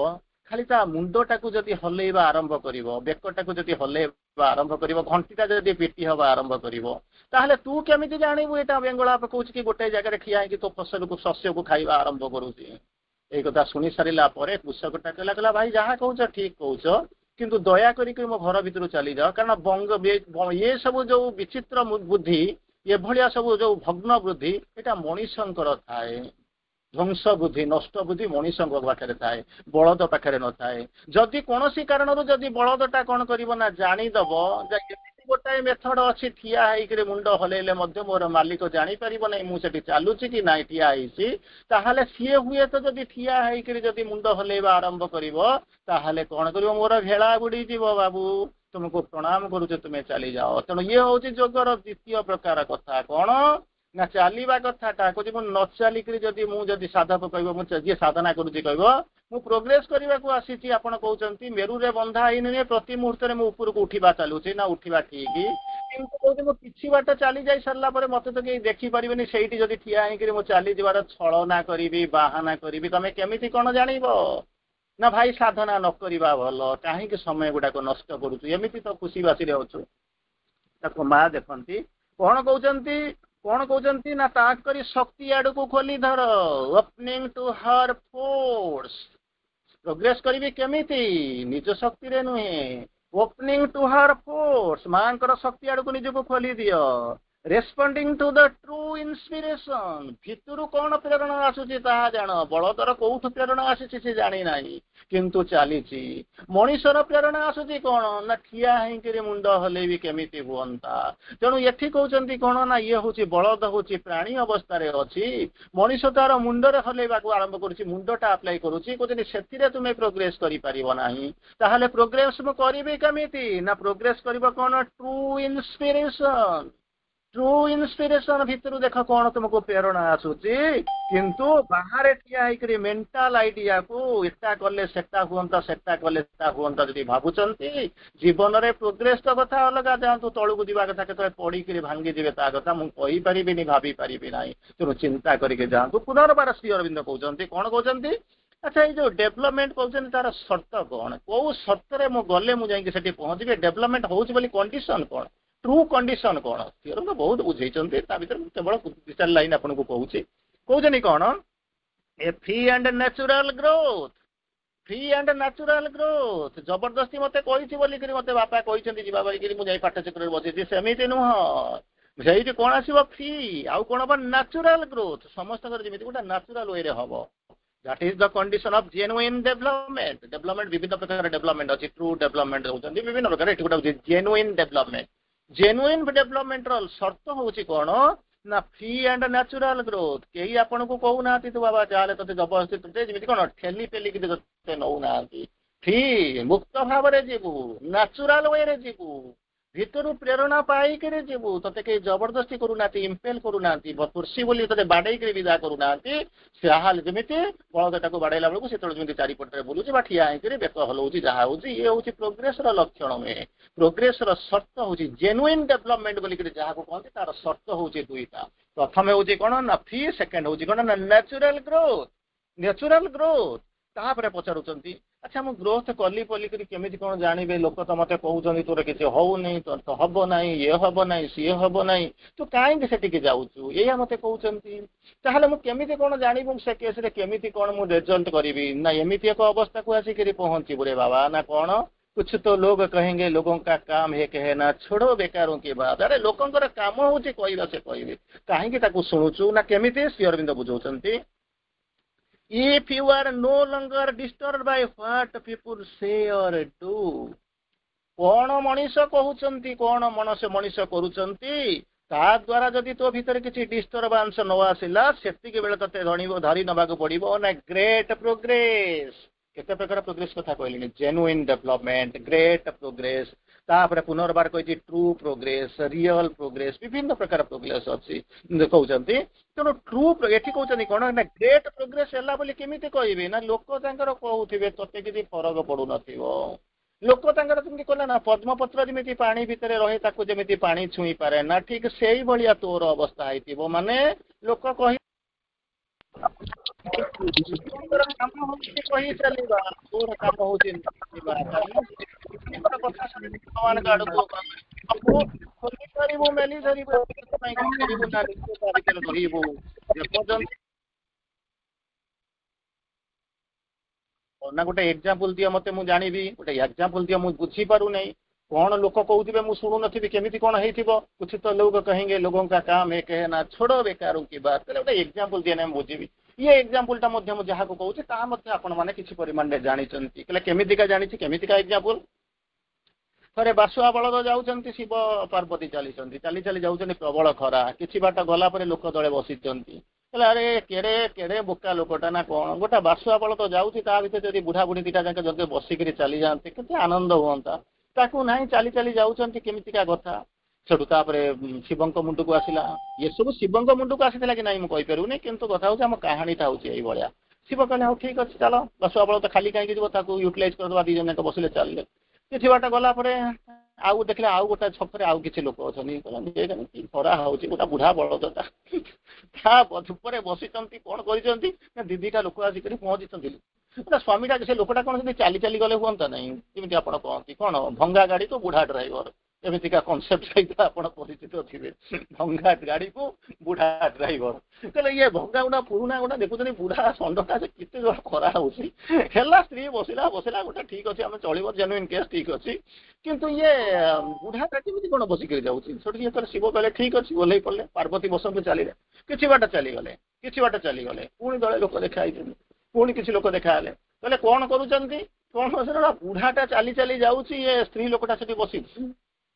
ଖାଲି ତା ମୁଣ୍ଡଟାକୁ ଯଦି ହଲେଇବା ଆରମ୍ଭ କରିବ ବେକଟାକୁ ଯଦି ହଲେଇବା ଆରମ୍ଭ କରିବ ଘଣ୍ଟିଟା ଯଦି ପିଟି ହେବା ଆରମ୍ଭ କରିବ ତାହେଲେ ତୁ କେମିତି ଜାଣିବୁ ଏଇଟା ବେଙ୍ଗଳା ପକଉଛି କି ଗୋଟାଏ ଜାଗାରେ ଠିଆ ହେଇକି ତୋ ଶସ୍ୟକୁ ଖାଇବା ଆରମ୍ଭ କରୁଛି ଏଇ କଥା ଶୁଣି ସାରିଲା ପରେ କୃଷକଟା କହିଲା ଭାଇ ଯାହା କହୁଛ ଠିକ କହୁଛ କିନ୍ତୁ ଦୟା କରିକି ମୋ ଘର ଭିତରୁ ଚାଲିଯାଅ କାରଣ ଏ ସବୁ ଯୋଉ ବିଚିତ୍ର ବୁଦ୍ଧି ଏଭଳିଆ ସବୁ ଯୋଉ ଭଗ୍ନ ବୁଦ୍ଧି ଏଇଟା ମଣିଷଙ୍କର ଥାଏ ଧ୍ୱଂସ ବୁଦ୍ଧି ନଷ୍ଟ ବୁଦ୍ଧି ମଣିଷଙ୍କ ପାଖରେ ଥାଏ ବଳଦ ପାଖରେ ନଥାଏ ଯଦି କୌଣସି କାରଣରୁ ଯଦି ବଳଦଟା କଣ କରିବ ନା ଜାଣିଦବ ଯେ ଏମିତି ଗୋଟାଏ ମେଥଡ ଅଛି ଠିଆ ହେଇକିରି ମୁଣ୍ଡ ହଲେଇଲେ ମଧ୍ୟ ମୋର ମାଲିକ ଜାଣିପାରିବ ନାହିଁ ମୁଁ ସେଠି ଚାଲୁଛି କି ନାଇଁ ଠିଆ ହେଇଛି ତାହେଲେ ସିଏ ହୁଏତ ଯଦି ଠିଆ ହେଇକିରି ଯଦି ମୁଣ୍ଡ ହଲେଇବା ଆରମ୍ଭ କରିବ ତାହେଲେ କଣ କରିବ ମୋର ଭେଳା ବୁଡିଯିବ ବାବୁ ତୁମକୁ ପ୍ରଣାମ କରୁଛ ତୁମେ ଚାଲିଯାଅ ତେଣୁ ଇଏ ହଉଛି ଯୋଗର ଦ୍ୱିତୀୟ ପ୍ରକାର କଥା କଣ ନା ଚାଲିବା କଥାଟା କହୁଛି ମୁଁ ନ ଚାଲିକିରି ଯଦି ମୁଁ ଯଦି ସାଧକ କହିବ ମୁଁ ଯିଏ ସାଧନା କରୁଛି କହିବ ମୁଁ ପ୍ରୋଗ୍ରେସ କରିବାକୁ ଆସିଛି ଆପଣ କହୁଛନ୍ତି ମେରୁରେ ବନ୍ଧା ହେଇନି ପ୍ରତି ମୁହୂର୍ତ୍ତରେ ମୁଁ ଉପରକୁ ଉଠିବା ଚାଲୁଛି ନା ଉଠିବା ଠିକ କିନ୍ତୁ କହୁଛି ମୁଁ କିଛି ବାଟ ଚାଲି ଯାଇ ସାରିଲା ପରେ ମତେ ତ କେହି ଦେଖିପାରିବେନି ସେଇଠି ଯଦି ଠିଆ ହେଇକିରି ମୁଁ ଚାଲିଯିବାର ଛଳନା କରିବି ବାହାନା କରିବି ତମେ କେମିତି କଣ ଜାଣିବ ନା ଭାଇ ସାଧନା ନ କରିବା ଭଲ କାହିଁକି ସମୟ ଗୁଡାକ ନଷ୍ଟ କରୁଛୁ ଏମିତି ତ ଖୁସି ବାସିରେ ଅଛୁ ତାକୁ ମା ଦେଖନ୍ତି କଣ କହୁଛନ୍ତି ନା ତାଙ୍କରି ଶକ୍ତି ଆଡକୁ ଖୋଲି ଧର ଓପନିଂ ଟୁ ହର ଫୋର୍ସ ପ୍ରୋଗ୍ରେସ କରିବି କେମିତି ନିଜ ଶକ୍ତିରେ ନୁହେଁ ଓପନିଂ ଟୁ ହର ଫୋର୍ସ ମାଙ୍କର ଶକ୍ତି ଆଡକୁ ନିଜକୁ ଖୋଲି ଦିଅ ରେସ୍ପଣ୍ଡିଂ ଟୁ ଦ ଟ୍ରୁ ଇନ୍ସପିରେସନ ଭିତରୁ କଣ ପ୍ରେରଣା ଆସୁଛି ତାହା ଜାଣ ବଳଦର କୋଉଠୁ ପ୍ରେରଣା ଆସୁଛି ସେ ଜାଣିନାହିଁ କିନ୍ତୁ ଚାଲିଛି ମଣିଷର ପ୍ରେରଣା ଆସୁଛି କଣ ନା ଠିଆ ହେଇକିରି ମୁଣ୍ଡ ହଲେଇବି କେମିତି ହୁଅନ୍ତା ତେଣୁ ଏଠି କହୁଛନ୍ତି କଣ ନା ଇଏ ହଉଛି ବଳଦ ହଉଛି ପ୍ରାଣୀ ଅବସ୍ଥାରେ ଅଛି ମଣିଷ ତାର ମୁଣ୍ଡରେ ହଲେଇବାକୁ ଆରମ୍ଭ କରୁଛି ମୁଣ୍ଡଟା ଆପ୍ଲାଏ କରୁଛି କହୁଛନ୍ତି ସେଥିରେ ତୁମେ ପ୍ରୋଗ୍ରେସ କରିପାରିବ ନାହିଁ ତାହେଲେ ପ୍ରୋଗ୍ରେସ ମୁଁ କରିବି କେମିତି ନା ପ୍ରୋଗ୍ରେସ କରିବ କଣ ଟ୍ରୁ ଇନ୍ସପିରେସନ ଭିତରୁ ଦେଖ କଣ ତୁମକୁ ପ୍ରେରଣା ଆସୁଛି କିନ୍ତୁ ବାହାରେ ଠିଆ ହେଇକରି ମେଣ୍ଟାଲ ଆଇଡିଆକୁ ଏଟା କଲେ ସେଟା ହୁଅନ୍ତା ସେଟା କଲେ ସେଟା ହୁଅନ୍ତା ଯଦି ଭାବୁଛନ୍ତି ଜୀବନରେ ପ୍ରୋଗ୍ରେସ ତ କଥା ଅଲଗା ଯାଆନ୍ତୁ ତଳକୁ ଯିବା କଥା କେତେବେଳେ ପଡିକିରି ଭାଙ୍ଗିଯିବେ ତା କଥା ମୁଁ କହିପାରିବିନି ଭାବି ପାରିବି ନାହିଁ ତେଣୁ ଚିନ୍ତା କରିକି ଯାଆନ୍ତୁ ପୁନର୍ବାର ଶ୍ରୀ ଅରବିନ୍ଦ କହୁଛନ୍ତି କଣ କହୁଛନ୍ତି ଆଚ୍ଛା ଏଇ ଯୋଉ ଡେଭଲପମେଣ୍ଟ କହୁଛନ୍ତି ତାର ସର୍ତ୍ତ କଣ କୋଉ ସର୍ତ୍ତରେ ମୁଁ ଗଲେ ମୁଁ ଯାଇକି ସେଠି ପହଞ୍ଚିବି ଡେଭଲପମେଣ୍ଟ ହଉଛି ବୋଲି କଣ୍ଡିସନ କଣ ଟ୍ରୁ କଣ୍ଡିସନ କଣ ଅରବିନ୍ଦ ବହୁତ ବୁଝେଇଛନ୍ତି ତା ଭିତରେ ମୁଁ କେବଳ 2-4 ଲାଇନ ଆପଣଙ୍କୁ କହୁଛନ୍ତି କଣ ଏ ଫ୍ରି ଆଣ୍ଡ ନ୍ୟାଚୁରାଲ ଗ୍ରୋଥ ଜବରଦସ୍ତି ମତେ କହିଛି ବୋଲିକିରି ମତେ ବାପା କହିଛନ୍ତି ଯିବା ବୋଲିକିରି ମୁଁ ଯାଇ ପାଠଚକ୍ରରେ ବସିଛି ସେମିତି ନୁହଁ ସେଇଠି କଣ ଆସିବ ଫ୍ରି ଆଉ କଣ ହବ ନ୍ୟାଚୁରାଲ ଗ୍ରୋଥ ସମସ୍ତଙ୍କର ଯେମିତି ଗୋଟେ ନ୍ୟାଚୁରାଲ ୱେରେ ହବ That is the condition of genuine development. Development ବିଭିନ୍ନ ପ୍ରକାର ଡେଭଲପମେଣ୍ଟ ଅଛି ଟ୍ରୁ ଡେଭଲପମେଣ୍ଟ ହଉଛନ୍ତି ବିଭିନ୍ନ ପ୍ରକାର ଏଠି ଗୋଟେ ହଉଛି ଜେନୁଇନ୍ ଡେଭଲପମେଣ୍ଟ ଜେନୁଇନ୍ ଡେଭଲପମେଣ୍ଟର ସର୍ତ୍ତ ହଉଛି କଣ ନା ଫ୍ରି ଆଣ୍ଡ ନ୍ୟାଚୁରାଲ ଗ୍ରୋଥ କେହି ଆପଣଙ୍କୁ କହୁନାହାନ୍ତି ତୁ ବାବା ଯାହେଲେ ତତେ ଜବରଦସ୍ତି ତତେ ଯେମିତି କଣ ଠେଲି ପେଲିକି ତତେ ନଉନାହାନ୍ତି ଫ୍ରି ମୁକ୍ତ ଭାବରେ ଯିବୁ ନ୍ୟାଚୁରାଲ ୱେରେ ଯିବୁ ଭିତରୁ ପ୍ରେରଣା ପାଇକିରି ଯିବୁ। ତତେ କେହି ଜବରଦସ୍ତି କରୁନାହାନ୍ତି, ଇମ୍ପେଲ କରୁନାହାନ୍ତି, ତୁର୍ସି ବୋଲି ତତେ ବାଡେଇକିରି ବିଦା କରୁନାହାନ୍ତି। ଯାହାହେଲେ ଯେମିତି ବଳଦଟାକୁ ବାଡେଇଲା ବେଳକୁ ସେତେବେଳେ ଯେମିତି ଚାରିପଟରେ ବୁଲୁଛି ବା ଠିଆ ହେଇକିରି ବେକ ହଲଉଛି, ଯାହା ହଉଛି ଇଏ ହଉଛି ପ୍ରୋଗ୍ରେସର ଲକ୍ଷଣ ନୁହେଁ। ପ୍ରୋଗ୍ରେସର ସର୍ତ୍ତ ହଉଛି ଜେନୁଇନ ଡେଭଲପମେଣ୍ଟ ବୋଲିକିରି ଯାହାକୁ କହନ୍ତି, ତାର ସର୍ତ୍ତ ହଉଛି ଦୁଇଟା। ପ୍ରଥମେ ହଉଛି କଣ ନା ଫି, ସେକେଣ୍ଡ ହଉଛି କଣ ନା ନ୍ୟାଚୁରାଲ ଗ୍ରୋଥ। ନ୍ୟାଚୁରାଲ ଗ୍ରୋଥ ତାପରେ ପଚାରୁଛନ୍ତି ଆଚ୍ଛା ମୁଁ ଗ୍ରୋଥ କଲି ବୋଲିକିରି କେମିତି କଣ ଜାଣିବେ? ଲୋକ ତ ମତେ କହୁଛନ୍ତି ତୋର କିଛି ହଉନି, ତୋର ତ ହବ ନାହିଁ, ଇଏ ହବ ନାହିଁ, ସିଏ ହବ ନାହିଁ, ତୁ କାହିଁକି ସେଠିକି ଯାଉଛୁ, ଏଇଆ ମତେ କହୁଛନ୍ତି। ତାହେଲେ ମୁଁ କେମିତି କଣ ଜାଣିବୁ ସେ କେସରେ କେମିତି କଣ ମୁଁ ରେଜଲ୍ଟ କରିବି? ନା ଏମିତି ଏକ ଅବସ୍ଥାକୁ ଆସିକିରି ପହଞ୍ଚିବୁ ରେ ବାବା ନା କଣ? कुछ तो लोग कहेंगे लोगों का काम है कहना छोड़ो बेकारों की बात। अरे लोकंकर काम होची कहला से कहबे काहेकि ताकू सुनुचु ना केमिति Shri Arvind बुझौचंती। If you are no longer disturbed by what people say or do, कौन मनीष कहउचंती कौन मनस मनीष करूचंती ता द्वारा जदि तो भीतर किसी डिस्टर्बांस न आसिला सेतिके बेले तते धरी नबाक पड़िबो ना ग्रेट प्रोग्रेस। केते प्रकार प्रोग्रेस कथा कहलिनी, जेन्युइन डेवलपमेंट, ग्रेट प्रोग्रेस, तापर पुनर्बार कहि ट्रू प्रोग्रेस, रियल प्रोग्रेस, विभिन्न प्रकार प्रोग्रेस अछि कहउचंती। तेणु ट्रू एठी कहउचंती कोन ना ग्रेट प्रोग्रेस हला बोली केमिति कहबे ना लोक तांकर कहउथिबे तते किछि फरक पडु नथिबो। लोक तांकर तुमकी कहला ना पद्मपत्र जेमिति पानी भितरे रहे ताकू जेमिति पानी छुई पारे ना, ठीक सेही भलिया तोर अवस्था आइथिबो। माने लोक कहि काम होची कहि चलीबा, तोर काम होची चलीबा, कथा सुनि भगवान का आडको अपो खोली करिवो मेली धरिबो पई करिवो ना लिखो तारिकर रहिबो जेपजन ना गोटे एग्जांपल दियो मते मु जानिबी, गोटे एग्जांपल दियो मु बुझी पारु नै कौन लोक कहउथिबे मु सुनु नथिबी केमिति कोन हेइथिबो। कुछ तो लोग कहेंगे लोगों का काम है कहना छोड़ो बेकारों की बात। तले गोटे एग्जांपल दिए नै बुझीबी। ये एग्जांपल ता मध्य मु जहा को कहउछि ता मते आपण माने किछि परिमाण रे जानि चंती कले केमिति का जानि छि केमिति का एग्जांपल। थरे बासुआ बलद जाउचंती, शिव पार्वती चली चली जाउचंती, प्रबल खरा, किछि बाट गला परे लोक दळे बसिचंती। अरे केड़े केड़े बोका लोकटा ना कौन गोटा बासुआ बलद जाउछि ता भितर जदि बुढ़ा बुढ़ी दिटा जाके जदि बसिकरी चली जाते केते आनंद हुअंता। ताकू नाही चली चली जाउचंती केमितिका कथा। सेठू तापरे शिवंक मुंड को आसिला, ये सब शिवंक मुंड को आसिला कि नाही मु कहि परु नै, किंतु कथा होछि हम कहानी ता होछि एई बळिया। शिव कहले हो ठीक अछि चलो बासुआ बलद खाली काहे कि जब ताकू यूटिलाइज करदवा, दी जने के बसिले चलले। किछि बाट गला परे आउ देखले आउ गोटा छपरे आउ किछि लोक अछनी कहले कि खरा होछि गोटा बुढ़ा बलदटा ता उपरे बसिचंती कोन करिचंती ना दीदीटा लोक आसी करी पहुंचिचंती। स्वामीटा से लोकटा कौन से चाली चाली गले हुआ नहीं जमी आप कहती कौन भंगा गाड़ी तो बुढ़ा ड्राइवर एमतीका कनसेप्ट सहित आप परिचित थे। भंगा गाड़ी को बुढ़ा ड्राइवर कहले ये भंगा गुड़ा पुराणा गुड़ा देखुन बुढ़ा षंडटा से केते जोर खरा होची हेला स्त्री बसिला बसिला गोटे ठीक अच्छे आम चलो जेनुइन केस ठीक अच्छी किंतु ये बुढ़ाटा केमी कौन बसिक जाऊँगी। शिव कहले ठीक अच्छे ओह्ल पड़े पार्वती बसंत चलिए किसी बाट चलीगले पुणी दले लोक देखाई पुणी किसी लोक देखा कहले कौन करुँच कौन बुढ़ाटा चली चली जाऊँगी ये स्त्री लोकटा से बसी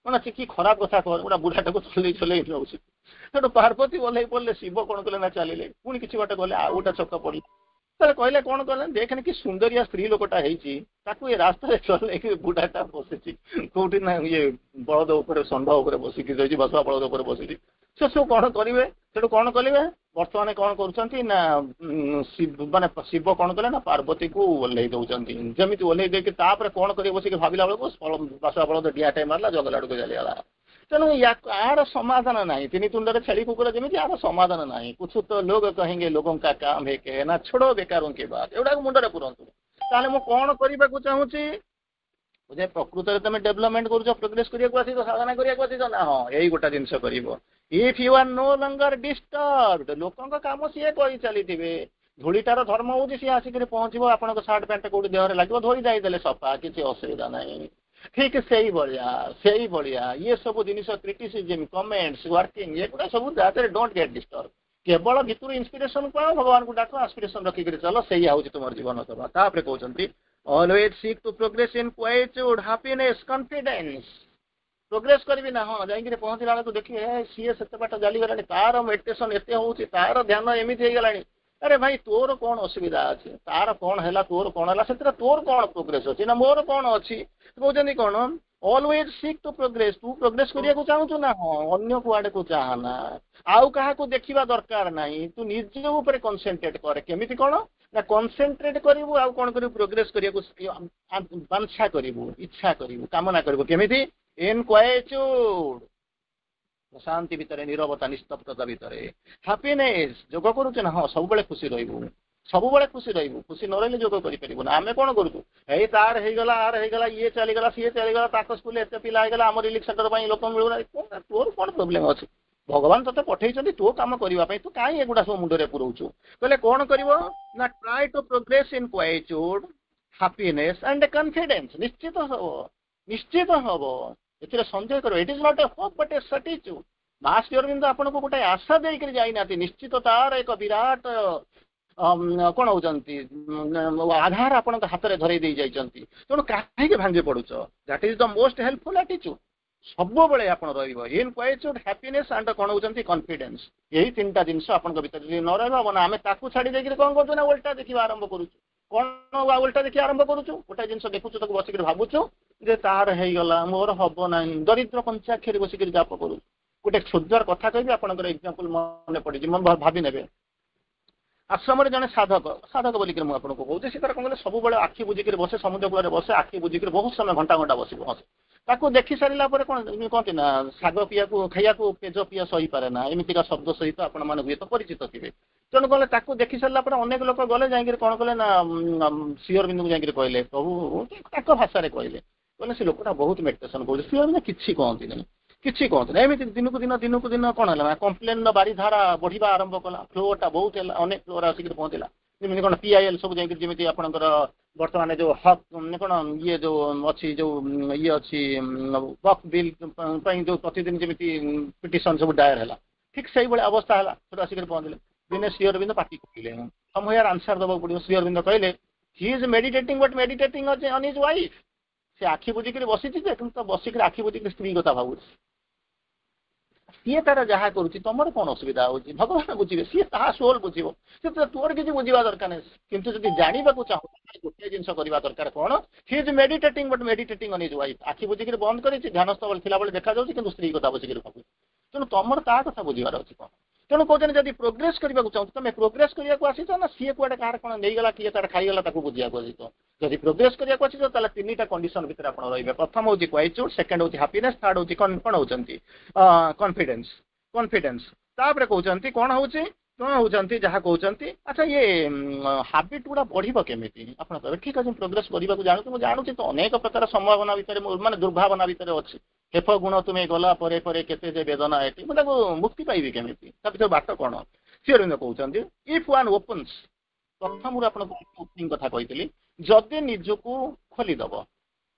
मैंने कि खराब कथा कह गोटा बुढ़ाटा को चल चल जाऊँ पार्वती ओह्ल पड़े शिव कौन कले ना चलिए पुणी किसी बाट गले आ गोटा चक पड़ी कहले कौन कले देखने कि सुंदरिया स्त्री लोकटा ये रास्ता चल बुढ़ाटा बसी कौटी ना ये बलद उपर षंड उपर बसिक बसुआ बलद उपर बसी से सब कौन करेंगे से कौन करेंगे बर्तमान कौन कर माने शिव कौन कले ना पार्वती को ओह्ल दौरान जमी ओह्ल देपर कौन कर बस भाविला बेलू बसुआ बलद डिआटे मारला जंगल आड़ को चलीगला। तेणु यार समाधान ना तीन तुंडे छेली कुकुर जमी यार समाधान ना कुछ तो लोग कहेंगे लोगों का काम है कहना छोड़ो बेकारों की बात एवं मुंडे पुरंतु ताले मु कौन करने को चाहूँगी जे प्रकृत में तुम डेवलपमेंट कर प्रोग्रेस करने साधना करने ना हाँ यही गोटा जिन कर if you are no longer disturbed लोकों काम सी कही चली धूलीटार धर्म हूँ सी आसिक पहुँचो आपण सार्ट पैंट कौटी देहरे लगे धोई जाइदे सफा किसी असुविधा ना ठीक से भाया ये सब जिन क्रिटिसिजम कमेंट्स वर्किंग ये गुड़ा सब डोंट गेट डिस्टर्ब केवल भितर इंस्पिरेशन पाओ भगवान को डाक आस्पिरेशन रखिक चल से हूँ तुम जीवन सभा तापर कहते always seek to progress in quietude happiness confidence progress करी ना हाँ जाइए पहुँचला बेलू देखिए सीए से बाट जालीगला तार मेडिटेशन एत हो तार ध्यान एमती हो गला अरे भाई तोर कौन असुविधा अच्छे तार कौन है तोर कौन है से तोर कौन प्रोग्रेस अच्छी ना मोर कौन अच्छी कहते कौन ऑलवेज सीक टू प्रोग्रेस तू प्रोग्रेस करिया को चाहू ना हाँ अन्य कुआडे को चाहना आउ कहा को देखिबा दरकार नाही तू निज ऊपर कंसंट्रेट कर केमिति कोन ना कंसंट्रेट करिवु आउ कोन करिवु प्रोग्रेस करिया को वांछा करिवु इच्छा करिवु कामना करिवु केमिति इन क्वाइट्यूड शांति भितर नीरवता निस्तब्धता भितर हैप्पीनेस जोग करूचे ना हाँ सब बेले खुशी रहिबु सब बेले खुशी रहिबु खुशी न रहिले जोग करि परिबु ना आमे कोन करूछु एई तार हे गला आर हे गला ये चली गला सी चली गला ताको स्कूल एते पिला हे गला हमर इलेक्शन सेंटर पई लोक मिलु ना कोन तोर कोन प्रॉब्लम अछि भगवान तते पठेइछन्ती तो काम करिवा पई तू काई एगुडा सब मुंडरे पुरौछु कहले कोन करिवो ना try to progress in quietude happiness and confidence निश्चित हबो एथिरे संजय करो it is not a hope but a certitude master Aurobindo आपन को गोटे आशा देई कर जाई नाती निश्चित तार एक विराट कौन होती आधार आपण हाथ में धरई दे जाती तेणु कहीं भांगी पड़ुच that is the most helpful attitude सब बेले आप इन क्वाइट्यूड हैप्पीनेस एंड कौन होती कॉन्फिडेंस यही तीन टा जिन आपण भीतर न रहा ना आम ताकू छाड़ी देकर कौन कर उल्टा देखा आरंभ करूँ कौन उल्टा देखिए आरंभ करूँ गोटे जिन देखुचु बसिक भावुचु जे तार हो गला मोर हम ना दरिद्र पंचाक्षरी बसिक जाप करूँ गोटे क्षुद्र कथा कहि आपंकर एग्जांपल मन पड़ी भावी ने आश्रम जड़े साधक साधक बोलिक मुझे कहूँ सी तार कौन सब बड़े आखि बुझिक बसे समुद्र कूल बसे आखि बुझिक बहुत समय घंटा घंटा बस हसे ताकू देखी सारा कौन कहते ना शाग पीया खाइया पेज पीया सही पारे ना एमतीका शब्द सहित आपण मैंने हुए तो परिचित थे तेणु कहले ताकू देखी सारा अनेक लोक गले जाइए कौन कले ना श्री अरविंद को जाइए कहले प्रभु भाषा कहले कहले से लोकटा बहुत मेडिटेशन कर श्री अरविंद किसी कहती नहीं किसी कहते एमती दिन को दिन कौन है कम्प्लेन बारी धारा बढ़िया आरंभ कला फ्लोटा बहुत है अनेक फ्लोर आसिक पहुँचला जमी कौन पीआईएल सब जमी आपंकर बर्तमान जो हक कौन ये जो अच्छी जो ये अच्छी वक्फ बिल जो प्रतिदिन जमी पिटिशन सब दायर है ठीक से भाई अवस्था है सब आसिक पहुँचले दिने श्री अरविंद पार्टी कहले हम यार आंसर दबा पड़ो श्री अरविंद कहले he is meditating but meditating on his wife से आखि बुझिक बसी तो बसिक आखि बुझिक स्त्री कथा भावुँ सी तार जहाँ करुच्ची तुम कौन असुविधा हो भगवान बुझे सी ता सोल बुझे तोर किसी बुझा दरकार नहीं किंतु जब जानवा चाहू गोटे जिन करवा दरकार कौन he is meditating but meditating on his wife आखि बुझिक बंद कर ध्यान स्थल थिला बेले देखा जाऊँ कि स्त्री कथा बसिक भाव तेणु तुम ता कथा बुझार अच्छी कौन तेणु कहते जब प्रोग्रेस करने को चाहूँ तुम प्रोग्रेस करने को आसीच ना सी कौटे कह कौन नहीं गला किए तार खाईगला बुझा आसीच जब प्रोग्रेस करने को आसीच तीन टा कंडीशन भितर आप रही प्रथम हूँ क्वाइट्यूड सेकेंड हूँ हैप्पीनेस थर्ड हूँ कौन होती कॉन्फिडेंस कॉन्फिडेंस तापर कहते कौन हूँ कौन होती जहाँ कहते अच्छा ये हाबिट गुड़ा बढ़ केमी आप ठीक अच्छे प्रोग्रेस करने को जानूँ जानूँ तो अनेक प्रकार संभावना भितर माने दुर्भावना भितर अच्छी हेफ गुण तुम्हें गला केते वेदना है मुझे मुक्ति पाइबी केमी भर बाट कौन सी अरविंद कहते इफ वन ओपन्स प्रथम आप ओपनिंग कथा कही जदि निजको खोलीदब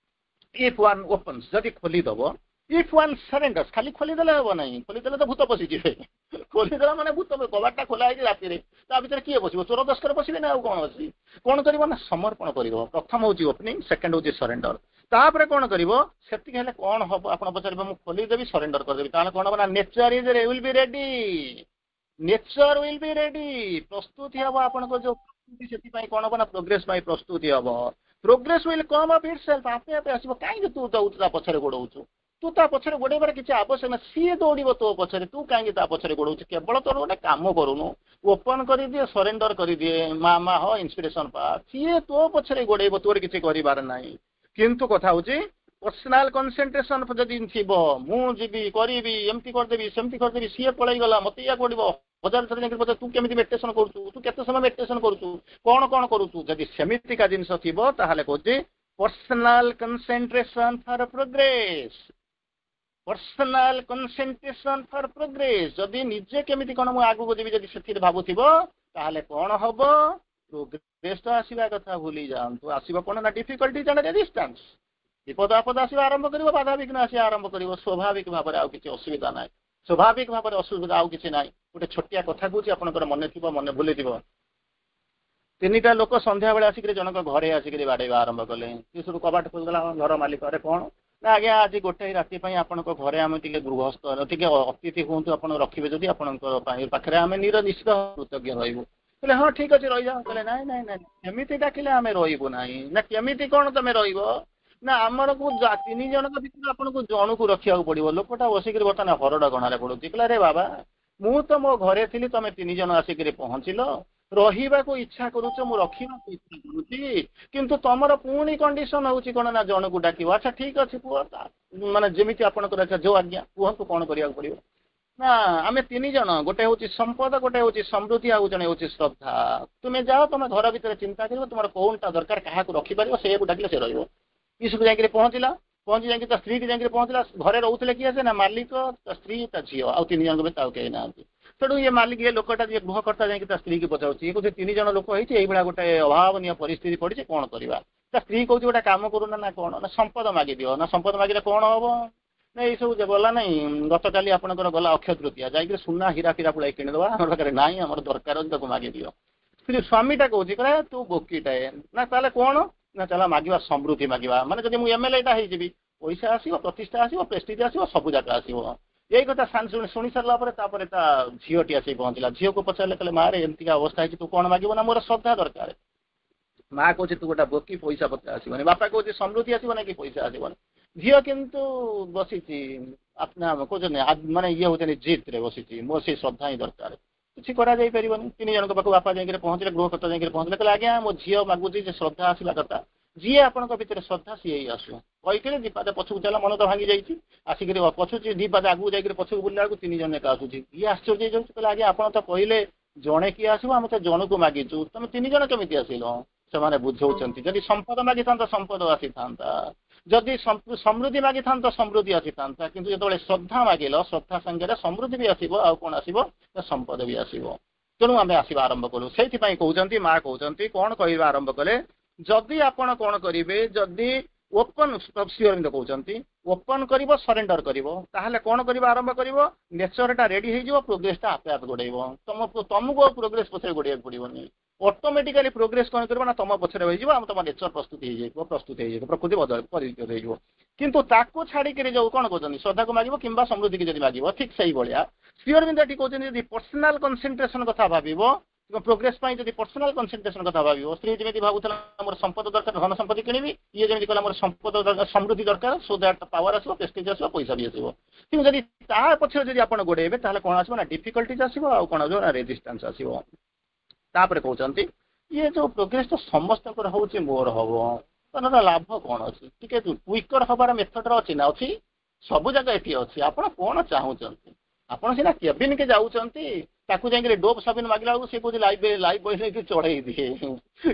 इफ वन ओपन्स जदि खोलीदब इफ वन सरेंडर्स खाली खोलीदेले हम ना खोलीदेले तो भूत पशिजे खोलीदेला माने भूत कबाटा खोला है राति भर किए बस चोर दस्कर बसबे ना कौन अच्छी कौन कर समर्पण कर प्रथम हूँ ओपनिंग सेकेंड हूँ सरेंडर तापर कौन कर कौन हम आप पचारे मुझे खोलीदेवी सरेंडर करदेवी कौन हम nature is will be ready nature will be ready प्रस्तुति हम आप जो से कौन हम ना प्रोग्रेस प्रस्तुति हम progress will come of itself आपे आपे आसो कहीं तू ता पछरे गोड़ाऊँ तू ता पछरे गोड़ेबार किसी आवश्यक ना सी दौड़ तो पछरे तू कहीं पछरे गोड़ाऊँ केवल तोर गोटे कम करूनु ओपन कर दिए सरेंडर कर दिए माँ हो इंस्पिरेशन पा सी तो पछरे गोड़ेब तोर किसी कर ना किंतु कथा हूँ पर्सनाल कनसेंट्रेशन जदि थी मुझी करी एमती करदेवी सेमती करदेवी सी पलैगला मत या पड़ो हजार थर जाकर तू केमी मेडिटेशन करूँ तू केते समय मेडिटेशन करूँ कौन कौन करूँ जदि सेमितिका जिनस थी कहूँ personal concentration for progress personal concentration for progress जदि निजे केमी कौन मुझे आगू देवी जब से भावुव कौन हम प्रोग्रेस तो आसवा कथा भूली जातु आसो कौन ना डिफिकल्टीज एंड रेजिस्टेंस विपद आपद आसवा आरंभ कर बाधा विघ्न आस आरंभ कर स्वाभाविक भाव में आसी असुविधा ना स्वाभाविक भाव में असुविधा आउ कि ना गोटे छोटिया कथा कौच आप मन थी मन भूली तीन टा लोक संध्या बेले आसिक जनक घरे आसिक बाड़ेवा आरंभ कले सब कबाट खोलदेला घर मालिक अरे कौन ना आज्ञा आज गोटे राति आपण घरे आम टे गृहस्थ टे अतिथि हूँ आप रखिए जदि पाखे आम निश्चित कृतज्ञ रही कहले हाँ ठीक अच्छे रही जाओ कहले ना ना ना केमी डाकिले आम रही ना केमी कौन तुम ନା ଆମକୁ 3 ଜଣଙ୍କ ଭିତରୁ ଆପଣଙ୍କୁ ଜଣକୁ ରଖିବାକୁ ପଡିବ। ଲୋକଟା ବସିକିରି ବର୍ତ୍ତମାନ ହରଡ ଗଣାରେ ପଡୁଛି, କହିଲା ରେ ବାବା ମୁଁ ତ ମୋ ଘରେ ଥିଲି, ତମେ 3 ଜଣ ଆସିକିରି ପହଞ୍ଚିଲ, ରହିବାକୁ ଇଚ୍ଛା କରୁଛ, ମୁଁ ରଖିବାକୁ ଇଚ୍ଛା କରୁଛି, କିନ୍ତୁ ତମର ପୁଣି କଣ୍ଡିସନ ହଉଛି କଣ ନା ଜଣକୁ ଡାକିବ। ଆଚ୍ଛା ଠିକ ଅଛି ପୁଅ, ମାନେ ଯେମିତି ଆପଣଙ୍କର ଆଚ୍ଛା ଯୋଉ ଆଜ୍ଞା କୁହନ୍ତୁ କଣ କରିବାକୁ ପଡିବ। ନା ଆମେ 3 ଜଣ, ଗୋଟେ ହଉଛି ସମ୍ପଦ, ଗୋଟେ ହଉଛି ସମୃଦ୍ଧି, ଆଉ ଜଣେ ହଉଛି ଶ୍ରଦ୍ଧା। ତୁମେ ଯାଅ, ତମେ ଘର ଭିତରେ ଚିନ୍ତା କରିବ ତୁମର କୋଉଟା ଦରକାର, କାହାକୁ ରଖିପାରିବ, ସେଇକୁ ଡାକିଲେ ସେ ରହିବ। ଇସକୁ ଯାଇକିରି ପହଞ୍ଚିଲା, ପହଞ୍ଚି ଯାଇକି ତା ସ୍ତ୍ରୀକି ଯାଇକିରି ପହଞ୍ଚିଲା। ଘରେ ରହୁଥିଲେ କିଏ ସେ ନା ମାଲିକ, ତା ସ୍ତ୍ରୀ, ତା ଝିଅ, ଆଉ 3 ଜଣଙ୍କ ଭିତରେ ଆଉ କେହି ନାହାନ୍ତି। ସେଠୁ ଇଏ ମାଲିକ, ଇଏ ଲୋକଟା ଯିଏ ଗୃହକର୍ତ୍ତା ଯାଇକି ତା ସ୍ତ୍ରୀକି ପଚାରୁଛି, ଇଏ କହୁଛି 3 ଜଣ ଲୋକ ହେଇଛି, ଏଇଭଳିଆ ଗୋଟେ ଅଭାବନୀୟ ପରିସ୍ଥିତି ପଡିଛି, କଣ କରିବା। ତା ସ୍ତ୍ରୀ କହୁଛି ଗୋଟେ କାମ କରୁନା, ନା କଣ ନା ସମ୍ପଦ ମାଗିଦିଅ। ନା ସମ୍ପଦ ମାଗିଲେ କଣ ହବ, ନା ଏଇ ସବୁ ଗଲା ନାଇଁ, ଗତକାଲି ଆପଣଙ୍କର ଗଲା ଅକ୍ଷୟ ତୃତୀୟା, ଯାଇକିରି ସୁନା ହୀରା ଫିରା ପୁଳାଇ କିଣିଦବା, ଆମର ପାଖରେ ନାହିଁ, ଆମର ଦରକାର ଅଛି, ତାକୁ ମାଗିଦିଅ। ସ୍ତ୍ରୀ ସ୍ୱାମୀଟା କହୁଛି କହିଲା ତୁ ବୋକିଟାଏ, ନା ତାହେଲେ କଣ ନା ଚାଲ ମାଗିବା ସମୃଦ୍ଧି ମାଗିବା। ମାନେ ଯଦି ମୁଁ MLA ହେଇଯିବି, ପଇସା ଆସିବ, ପ୍ରତିଷ୍ଠା ଆସିବ, ପ୍ରେଷ୍ଟିଜ ଆସିବ, ସବୁ ଯାକ ଆସିବ। ଏଇ କଥା ଶୁଣି ସାରିଲା ପରେ ତାପରେ ତା ଝିଅଟି ଆସି ପହଞ୍ଚିଲା। ଝିଅକୁ ପଚାରିଲେ, କହିଲେ ମା ରେ ଏମିତିକା ଅବସ୍ଥା ହେଇଛି, ତୁ କଣ ମାଗିବ। ନା ମୋର ଶ୍ରଦ୍ଧା ଦରକାର। ମା କହୁଛି ତୁ ଗୋଟେ ବୋକି, ପଇସା ପତ୍ର ଆସିବନି। ବାପା କହୁଛି ସମୃଦ୍ଧି ଆସିବ ନାଇଁ କି ପଇସା ଆସିବନି। ଝିଅ କିନ୍ତୁ ବସିଛି, କହୁଛନ୍ତି ମାନେ ଇଏ ହଉଛନ୍ତି ଜିଦରେ ବସିଛି, ମୋର ସେଇ ଶ୍ରଦ୍ଧା ହିଁ ଦରକାର। କିଛି କରାଯାଇ ପାରିବନି। 3 ଜଣଙ୍କ ପାଖକୁ ବାପା ଯାଇକିରି ପହଞ୍ଚିଲେ, ଗୃହକର୍ତ୍ତା ଯାଇକିରି ପହଞ୍ଚିଲେ, କହିଲେ ଆଜ୍ଞା ମୋ ଝିଅ ମାଗୁଛି ଯେ ଶ୍ରଦ୍ଧା ଆସିବା କଥା, ଯିଏ ଆପଣଙ୍କ ଭିତରେ ଶ୍ରଦ୍ଧା ସିଏ ହିଁ ଆସୁ। କହିକିରି 2 ପାଦ ପଛକୁ ଚାଲ, ମନ ତ ଭାଙ୍ଗି ଯାଇଛି, ଆସିକିରି ପଛୁଛି 2 ପାଦ ଆଗକୁ ଯାଇକିରି ପଛକୁ ବୁଲିଲା ବେଳକୁ 3 ଜଣ ଏକା ଆସୁଛି। ଇଏ ଆଶ୍ଚର୍ଯ୍ୟ ହେଇଯାଉଛି, କହିଲେ ଆଜ୍ଞା ଆପଣ ତ କହିଲେ ଜଣେ କିଏ ଆସିବ, ଆମେ ତ ଜଣକୁ ମାଗିଛୁ, ତମେ 3 ଜଣ କେମିତି ଆସିଲ। ସେମାନେ ବୁଝଉଛନ୍ତି, ଯଦି ସମ୍ପଦ ମାଗିଥାନ୍ତ ସମ୍ପଦ ଆସିଥାନ୍ତା, ଯଦି ସମୃଦ୍ଧି ମାଗିଥାନ୍ତ ସମୃଦ୍ଧି ଆସିଥାନ୍ତା, କିନ୍ତୁ ଯେତେବେଳେ ଶ୍ରଦ୍ଧା ମାଗିଲ, ଶ୍ରଦ୍ଧା ସାଙ୍ଗରେ ସମୃଦ୍ଧି ବି ଆସିବ, ଆଉ କଣ ଆସିବ ନା ସମ୍ପଦ ବି ଆସିବ। ତେଣୁ ଆମେ ଆସିବା ଆରମ୍ଭ କଲୁ। ସେଇଥିପାଇଁ କହୁଛନ୍ତି, ମା କହୁଛନ୍ତି କଣ କହିବା ଆରମ୍ଭ କଲେ, ଯଦି ଆପଣ କଣ କରିବେ, ଯଦି ଓପନ, ଶ୍ରୀଅରବିନ୍ଦ କହୁଛନ୍ତି ଓପନ କରିବ, ସରେଣ୍ଡର କରିବ, ତାହେଲେ କଣ କରିବା ଆରମ୍ଭ କରିବ, ନେଚରଟା ରେଡି ହେଇଯିବ, ପ୍ରୋଗ୍ରେସଟା ଆପେ ଆପେ ଗୋଡେଇବ। ତମକୁ ଆଉ ପ୍ରୋଗ୍ରେସ ପଛରେ ଗୋଡେଇବାକୁ ପଡିବନି। ଅଟୋମେଟିକାଲି ପ୍ରୋଗ୍ରେସ କଣ କରିବ ନା ତମ ପଛରେ ହେଇଯିବ, ଆମ ତମ ନେଚର ପ୍ରସ୍ତୁତ ହେଇଯିବ, ପ୍ରକୃତି ପରିଚିତ ହେଇଯିବ। କିନ୍ତୁ ତାକୁ ଛାଡିକିରି ଯୋଉ କଣ କହୁଛନ୍ତି, ଶ୍ରଦ୍ଧାକୁ ମାଗିବ କିମ୍ବା ସମୃଦ୍ଧିକି ଯଦି ମାଗିବ, ଠିକ ସେଇଭଳିଆ ଶ୍ରୀଅରବିନ୍ଦ ଏଠି କହୁଛନ୍ତି, ଯଦି ପର୍ସନାଲ କନସେନ୍ଟ୍ରେସନ କଥା ଭାବିବ, ପ୍ରୋଗ୍ରେସ ପାଇଁ ଯଦି ପର୍ସନାଲ କନସେନ୍ଟ୍ରେସନ କଥା ଭାବିବ, ସ୍ତ୍ରୀ ଯେମିତି ଭାବୁଥିଲା ମୋର ସମ୍ପଦ ଦରକାର, ଧନ ସମ୍ପତ୍ତି କିଣିବି, ଇଏ ଯେମିତି କହିଲା ମୋର ସମ୍ପଦ ଦରକାର, ସମୃଦ୍ଧି ଦରକାର, ସୋ ଦ୍ୟାଟ ପାୱାର ଆସିବ, ପ୍ରେଷ୍ଟିଜ ଆସିବ, ପଇସା ବି ଆସିବ। କିନ୍ତୁ ଯଦି ତା ପଛରେ ଯଦି ଆପଣ ଗୋଡେଇବେ, ତାହେଲେ କଣ ଆସିବ ନା ଡିଫିକଲ୍ଟିଜ ଆସିବ, ଆଉ କଣ ଆସିବ ନା ରେଜିଷ୍ଟାନ୍ସ ଆସିବ। ତାପରେ କହୁଛନ୍ତି ଇଏ ଯୋଉ ପ୍ରୋଗ୍ରେସ ତ ସମସ୍ତଙ୍କର ହଉଛି, ମୋର ହବ, ତାର ଲାଭ କଣ ଅଛି। ଟିକେ କ୍ୱିକର ହବାର ମେଥଡ ଅଛି ନା ଅଛି, ସବୁ ଜାଗା ଏଠି ଅଛି। ଆପଣ କଣ ଚାହୁଁଛନ୍ତି, ଆପଣ ସିନା କେବିନ କେ ଯାଉଛନ୍ତି, ତାକୁ ଯାଇକିରି ଡୋପ ସାବିନ ମାଗିଲା ବେଳକୁ ସେ କହୁଛି ଲାଇଫ ବୟ ନେଇକି ଚଢେଇ ଦିଏ।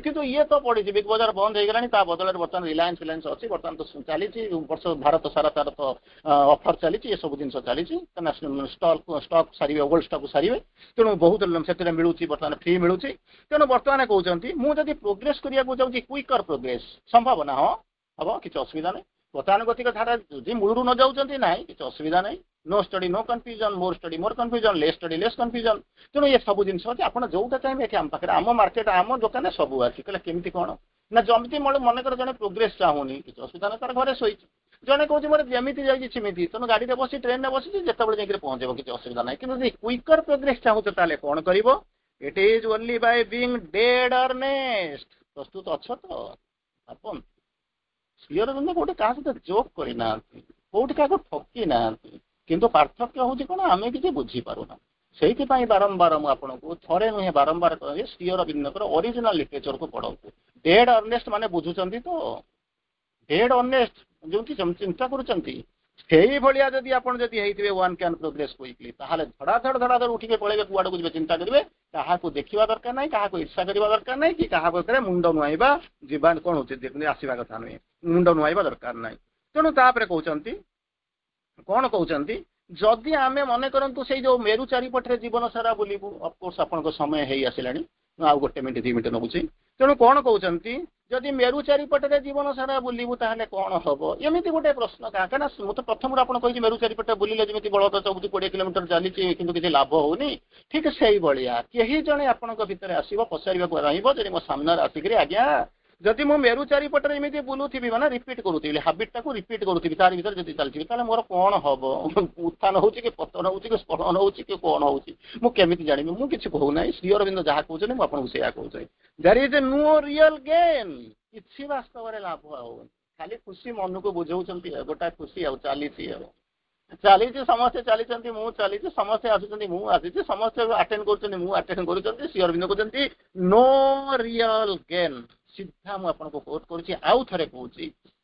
କିନ୍ତୁ ଇଏ ତ ପଡିଛି, ବିଗ ବଜାର ବନ୍ଦ ହେଇଗଲାଣି, ତା ବଦଳରେ ବର୍ତ୍ତମାନ ରିଲାଏନ୍ସ ଅଛି, ବର୍ତ୍ତମାନ ତ ଚାଲିଛି ବର୍ଷ ଭାରତ ସାରା ତାର ତ ଅଫର ଚାଲିଛି, ଏସବୁ ଜିନିଷ ଚାଲିଛି, କାହିଁକିନା ଷ୍ଟକ୍ ସାରିବେ, ଓଲ୍ଡ ଷ୍ଟକ୍ ସାରିବେ। ତେଣୁ ବହୁତ ସେଥିରେ ମିଳୁଛି, ବର୍ତ୍ତମାନ ଫ୍ରି ମିଳୁଛି। ତେଣୁ ବର୍ତ୍ତମାନ କହୁଛନ୍ତି ମୁଁ ଯଦି ପ୍ରୋଗ୍ରେସ କରିବାକୁ ଯାଉଛି, କ୍ୱିକର ପ୍ରୋଗ୍ରେସ ସମ୍ଭବ ନା, ହଁ ହବ, କିଛି ଅସୁବିଧା ନାହିଁ। ଗତାନୁଗତିକ ଧାରା ଯଦି ମୂଳରୁ ନ ଯାଉଛନ୍ତି, ନାହିଁ କିଛି ଅସୁବିଧା ନାହିଁ। No study no confusion, more study more confusion, less study less confusion. ତେଣୁ ଏ ସବୁ ଜିନିଷ ଅଛି, ଆପଣ ଯୋଉଟା ଚାହିଁବେ ଏଠି ଆମ ପାଖରେ, ଆମ ମାର୍କେଟ, ଆମ ଦୋକାନରେ ସବୁ ଅଛି। କହିଲେ କେମିତି କଣ ନା, ଯେମିତି ମନେକର ଜଣେ ପ୍ରୋଗ୍ରେସ ଚାହୁଁନି, କିଛି ଅସୁବିଧା ନାହିଁ, ତାର ଘରେ ଶୋଇଛି। ଜଣେ କହୁଛି ମୋର ଯେମିତି ଯାଇଛି ସେମିତି, ତେଣୁ ଗାଡିରେ ବସି ଟ୍ରେନରେ ବସିଛି, ଯେତେବେଳେ ଯାଇକି ପହଞ୍ଚିବ, କିଛି ଅସୁବିଧା ନାହିଁ। କିନ୍ତୁ ଯଦି କ୍ୱିକର ପ୍ରୋଗ୍ରେସ ଚାହୁଁଛ, ତାହେଲେ କଣ କରିବ, ଇଟ୍ is only Bai being dead Ernst. ପ୍ରସ୍ତୁତ ଅଛ ତ ଆପଣ। ଶ୍ରୀଅରବିନ୍ଦ କୋଉଠି କାହା ସହିତ ଜୋକ୍ କରିନାହାନ୍ତି, କୋଉଠି କାହାକୁ ଠକି ନାହାନ୍ତି, କିନ୍ତୁ ପାର୍ଥକ୍ୟ ହଉଛି କଣ, ଆମେ କିଛି ବୁଝିପାରୁନା। ସେଇଥିପାଇଁ ବାରମ୍ବାର ମୁଁ ଆପଣଙ୍କୁ ଥରେ ନୁହେଁ ବାରମ୍ବାର କହିବି, ଶ୍ରୀଅରବିନ୍ଦଙ୍କର ଅରିଜିନାଲ ଲିଟରେଚରକୁ ପଢନ୍ତୁ। ଡେଡ୍ ଅର୍ନେଷ୍ଟ ମାନେ ବୁଝୁଛନ୍ତି ତ, ଡେଡ୍ ଅର୍ନେଷ୍ଟ ଯୋଉଠି ଚିନ୍ତା କରୁଛନ୍ତି, ସେଇଭଳିଆ ଯଦି ଆପଣ ଯଦି ହେଇଥିବେ, ୱାନ୍ କ୍ୟାନ୍ ପ୍ରୋଗ୍ରେସ କୁଇକଲି, ତାହେଲେ ଧଡାଧଡ ଉଠିକି ପଳେଇବେ, କୁଆଡକୁ ଯିବେ ଚିନ୍ତା କରିବେ, କାହାକୁ ଦେଖିବା ଦରକାର ନାହିଁ, କାହାକୁ ଇର୍ଷା କରିବା ଦରକାର ନାହିଁ, କି କାହା ପାଖରେ ମୁଣ୍ଡ ନୁଆଇବା ଯିବା କଣ ହଉଛି ଆସିବା କଥା ନୁହେଁ, ମୁଣ୍ଡ ନୁଆଇବା ଦରକାର ନାହିଁ। ତେଣୁ ତାପରେ କହୁଛନ୍ତି, କଣ କହୁଛନ୍ତି, ଯଦି ଆମେ ମନେ କରନ୍ତୁ ସେଇ ଯୋଉ ମେରୁ ଚାରିପଟରେ ଜୀବନ ସାରା ବୁଲିବୁ, ଅଫକୋର୍ସ ଆପଣଙ୍କ ସମୟ ହେଇ ଆସିଲାଣି, ଆଉ 1 ମିନିଟ 2 ମିନିଟ ନବୁଛି। ତେଣୁ କଣ କହୁଛନ୍ତି, ଯଦି ମେରୁ ଚାରିପଟରେ ଜୀବନ ସାରା ବୁଲିବୁ ତାହେଲେ କଣ ହବ, ଏମିତି ଗୋଟେ ପ୍ରଶ୍ନ। କାହିଁକିନା ମୁଁ ତ ପ୍ରଥମରୁ ଆପଣ କହିଛି ମେରୁ ଚାରିପଟେ ବୁଲିଲେ ଯେମିତି ବଳଦ ଚବୁଛି 20 କିଲୋମିଟର ଚାଲିଛି, କିନ୍ତୁ କିଛି ଲାଭ ହଉନି। ଠିକ ସେଇଭଳିଆ କେହି ଜଣେ ଆପଣଙ୍କ ଭିତରେ ଆସିବ, ପଚାରିବାକୁ ରହିବ, ଯଦି ମୋ ସାମ୍ନାରେ ଆସିକିରି ଆଜ୍ଞା ଯଦି ମୁଁ ମେରୁ ଚାରିପଟରେ ଏମିତି ବୁଲୁଥିବି, ମାନେ ରିପିଟ୍ କରୁଥିବି, ହାବିଟଟାକୁ ରିପିଟ୍ କରୁଥିବି, ତାରି ଭିତରେ ଯଦି ଚାଲିଥିବି, ତାହେଲେ ମୋର କଣ ହବ, ଉତ୍ଥାନ ହଉଛି କି ପତନ ହଉଛି କି ସ୍ଖଳନ ହଉଛି କି କଣ ହଉଛି, ମୁଁ କେମିତି ଜାଣିବି। ମୁଁ କିଛି କହୁନାହିଁ, ଶ୍ରୀଅରବିନ୍ଦ ଯାହା କହୁଛନ୍ତି ମୁଁ ଆପଣଙ୍କୁ ସେଇଆ କହୁଛି। ଦେयर ଇଜ ନୋ ରିଅଲ ଗେନ୍, କିଛି ବାସ୍ତବରେ ଲାଭ ହଉନି। खाली खुशी मन को बुझाऊंट गोटा खुशी चली समस्ते चली मु चली समस्ते आसुच्च मु आसी समस्ते अटेंड कर श्री अरविंद कहते नो रियल गेन सीधा मुझे कोट करुच्ची आउ थे कौच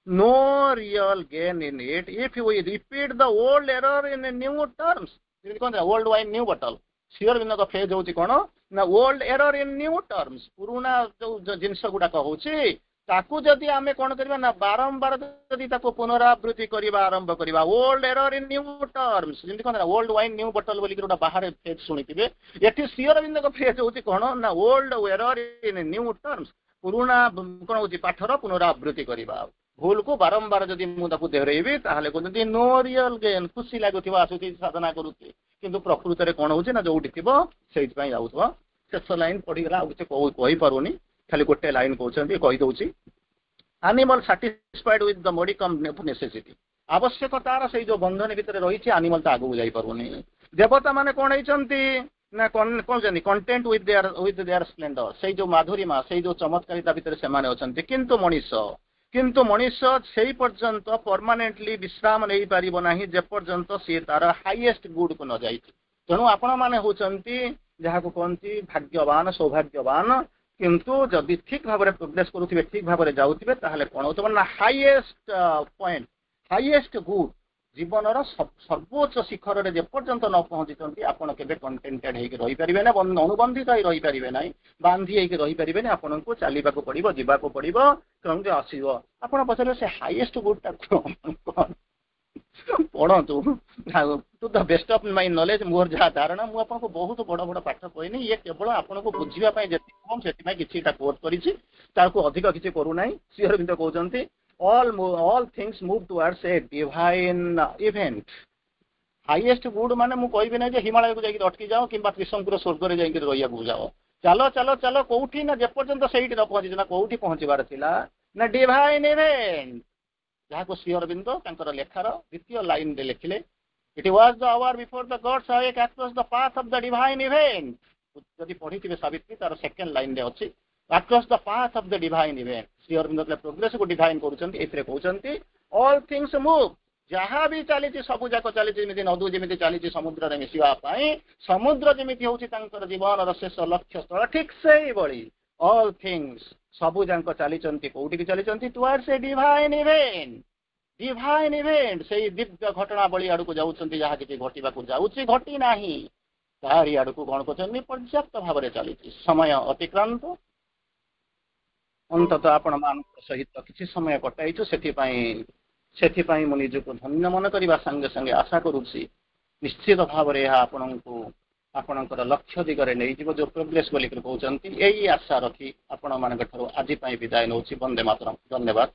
no real gain in it if we repeat the old error in new terms कहते old wine new bottle Shri Aurobindo का फेज हूँ कौन ना old error in new terms पुराना जो जिनस गुड़ाक होची ताकू जदि आमे कौन करबा ना बारंबार जदि ताको पुनरावृत्ति करबा आरंभ करबा old error in new terms जेंति कोन ओल्ड वाइन न्यू बॉटल बोली गोटा बाहर फेज सुनिथिबे एठी श्री अरविंद को फेज होची कोन ना old error in new terms पुराना कोन होची पाठर पुनरावृत्ति करबा भूल को बारंबार जदि मु ताकू देहरेबी ताहाले कोनति नो रियल गेन खुशी लागुथिबा आसुति साधना करूती किंतु प्रकृत रे कोन होची ना जोठी थिबो सेहि पई जाउथबो शेष लाइन पढ़ी गला आउ किछ कहि पारुनी खाली गोटे लाइन कहते कही दौची animal satisfied with the modicum necessity आवश्यकतार से जो बंधन भितर रही एनिमल तो आगू जाई पारुनी देवता माने कौन होती ना कौन कंटेंट विथ देयर स्प्लेंडर से जो माधुरीमा से जो चमत्कारिता भितर से माने अछंती किंतु मनीष से पर्यंत परमानेंटली विश्राम नहीं पारिबो नाही जे पर्यंत सी तार हाईएस्ट गुड को न जाई तेणु आपण माने होचंती जहा को कहंती भाग्यवान सौभाग्यवान किंतु जदि ठीक भाव में प्रोग्रेस करुवे ठीक भाव में जाऊे ताहले कौन हो ना हाईएस्ट पॉइंट हाईएस्ट गुड जीवन सर्वोच्च शिखर में जेपर्यंत न पहुंची आपड़ के कंटेंटेड होई पारिबे ना अनुबंधित रही पारिबे ना बांधी होकर रही पारिबे ना आपन को चलने को पड़ो जावाक पड़ो क्रम आसो आप पचारे से हाईएस्ट गुडटा कौन पढ़तु to the best of my knowledge मोर जहाँ धारणा मुझे आपको बहुत बड़ बड़ पाठ कहनी ये केवल आपको बुझापी जी किसी कोर्स कर अधिक किसी करूना श्री अरविंद कहते all things move towards a divine event highest good माने मु कहबी ना जे हिमालय को जाके अटकी जाओ कि त्रिशंकुर स्वर्ग रे जाके रहिया को जाओ चलो चलो चलो कोठी ना जेपर्यंत सेठी न पहुंची ना कोठी पहुंचबार थिला ना डिवाइन इवेंट जहाँ को श्री अरविंद लेखार द्वितीय लाइन रे लिखिले it was the hour before the gods awake across the path of the divine event जदि पढ़ी सावित्री तार सेकंड लाइन रे अछि across the path of the divine event Shri Aurobindo progress को डिफाइन करूछंती एथरे कहउछंती ऑल थिंग्स मूव जहाँ भी चली सब जाक चली नदू जमी चली समुद्र में मिसवा समुद्र जमी हूँ जीवन शेष लक्ष्य स्थल ठीक से बड़ी ऑल थिंग्स सबू जाक चली कौटी चली टुवर्ड्स ए डिवाइन इवेंट से दिव्य घटनावली आड़ को जाऊँगी जहाँ किसी घटवा जाऊँगी घटी ना तारी आड़ को कौन कर पर्याप्त भाव में चली समय अतिक्रांत अंततः आपण मान सहित किसी समय कटाइछु से मुझे धन्य मन करने संगे संगे आशा करुच्ची निश्चित भाव में आपणकर लक्ष्य दिगरे नहीं जो प्रोग्रेस बोलिक कहते यही आशा रखी आपण मान आज विदाय नौ वंदे मातरम धन्यवाद।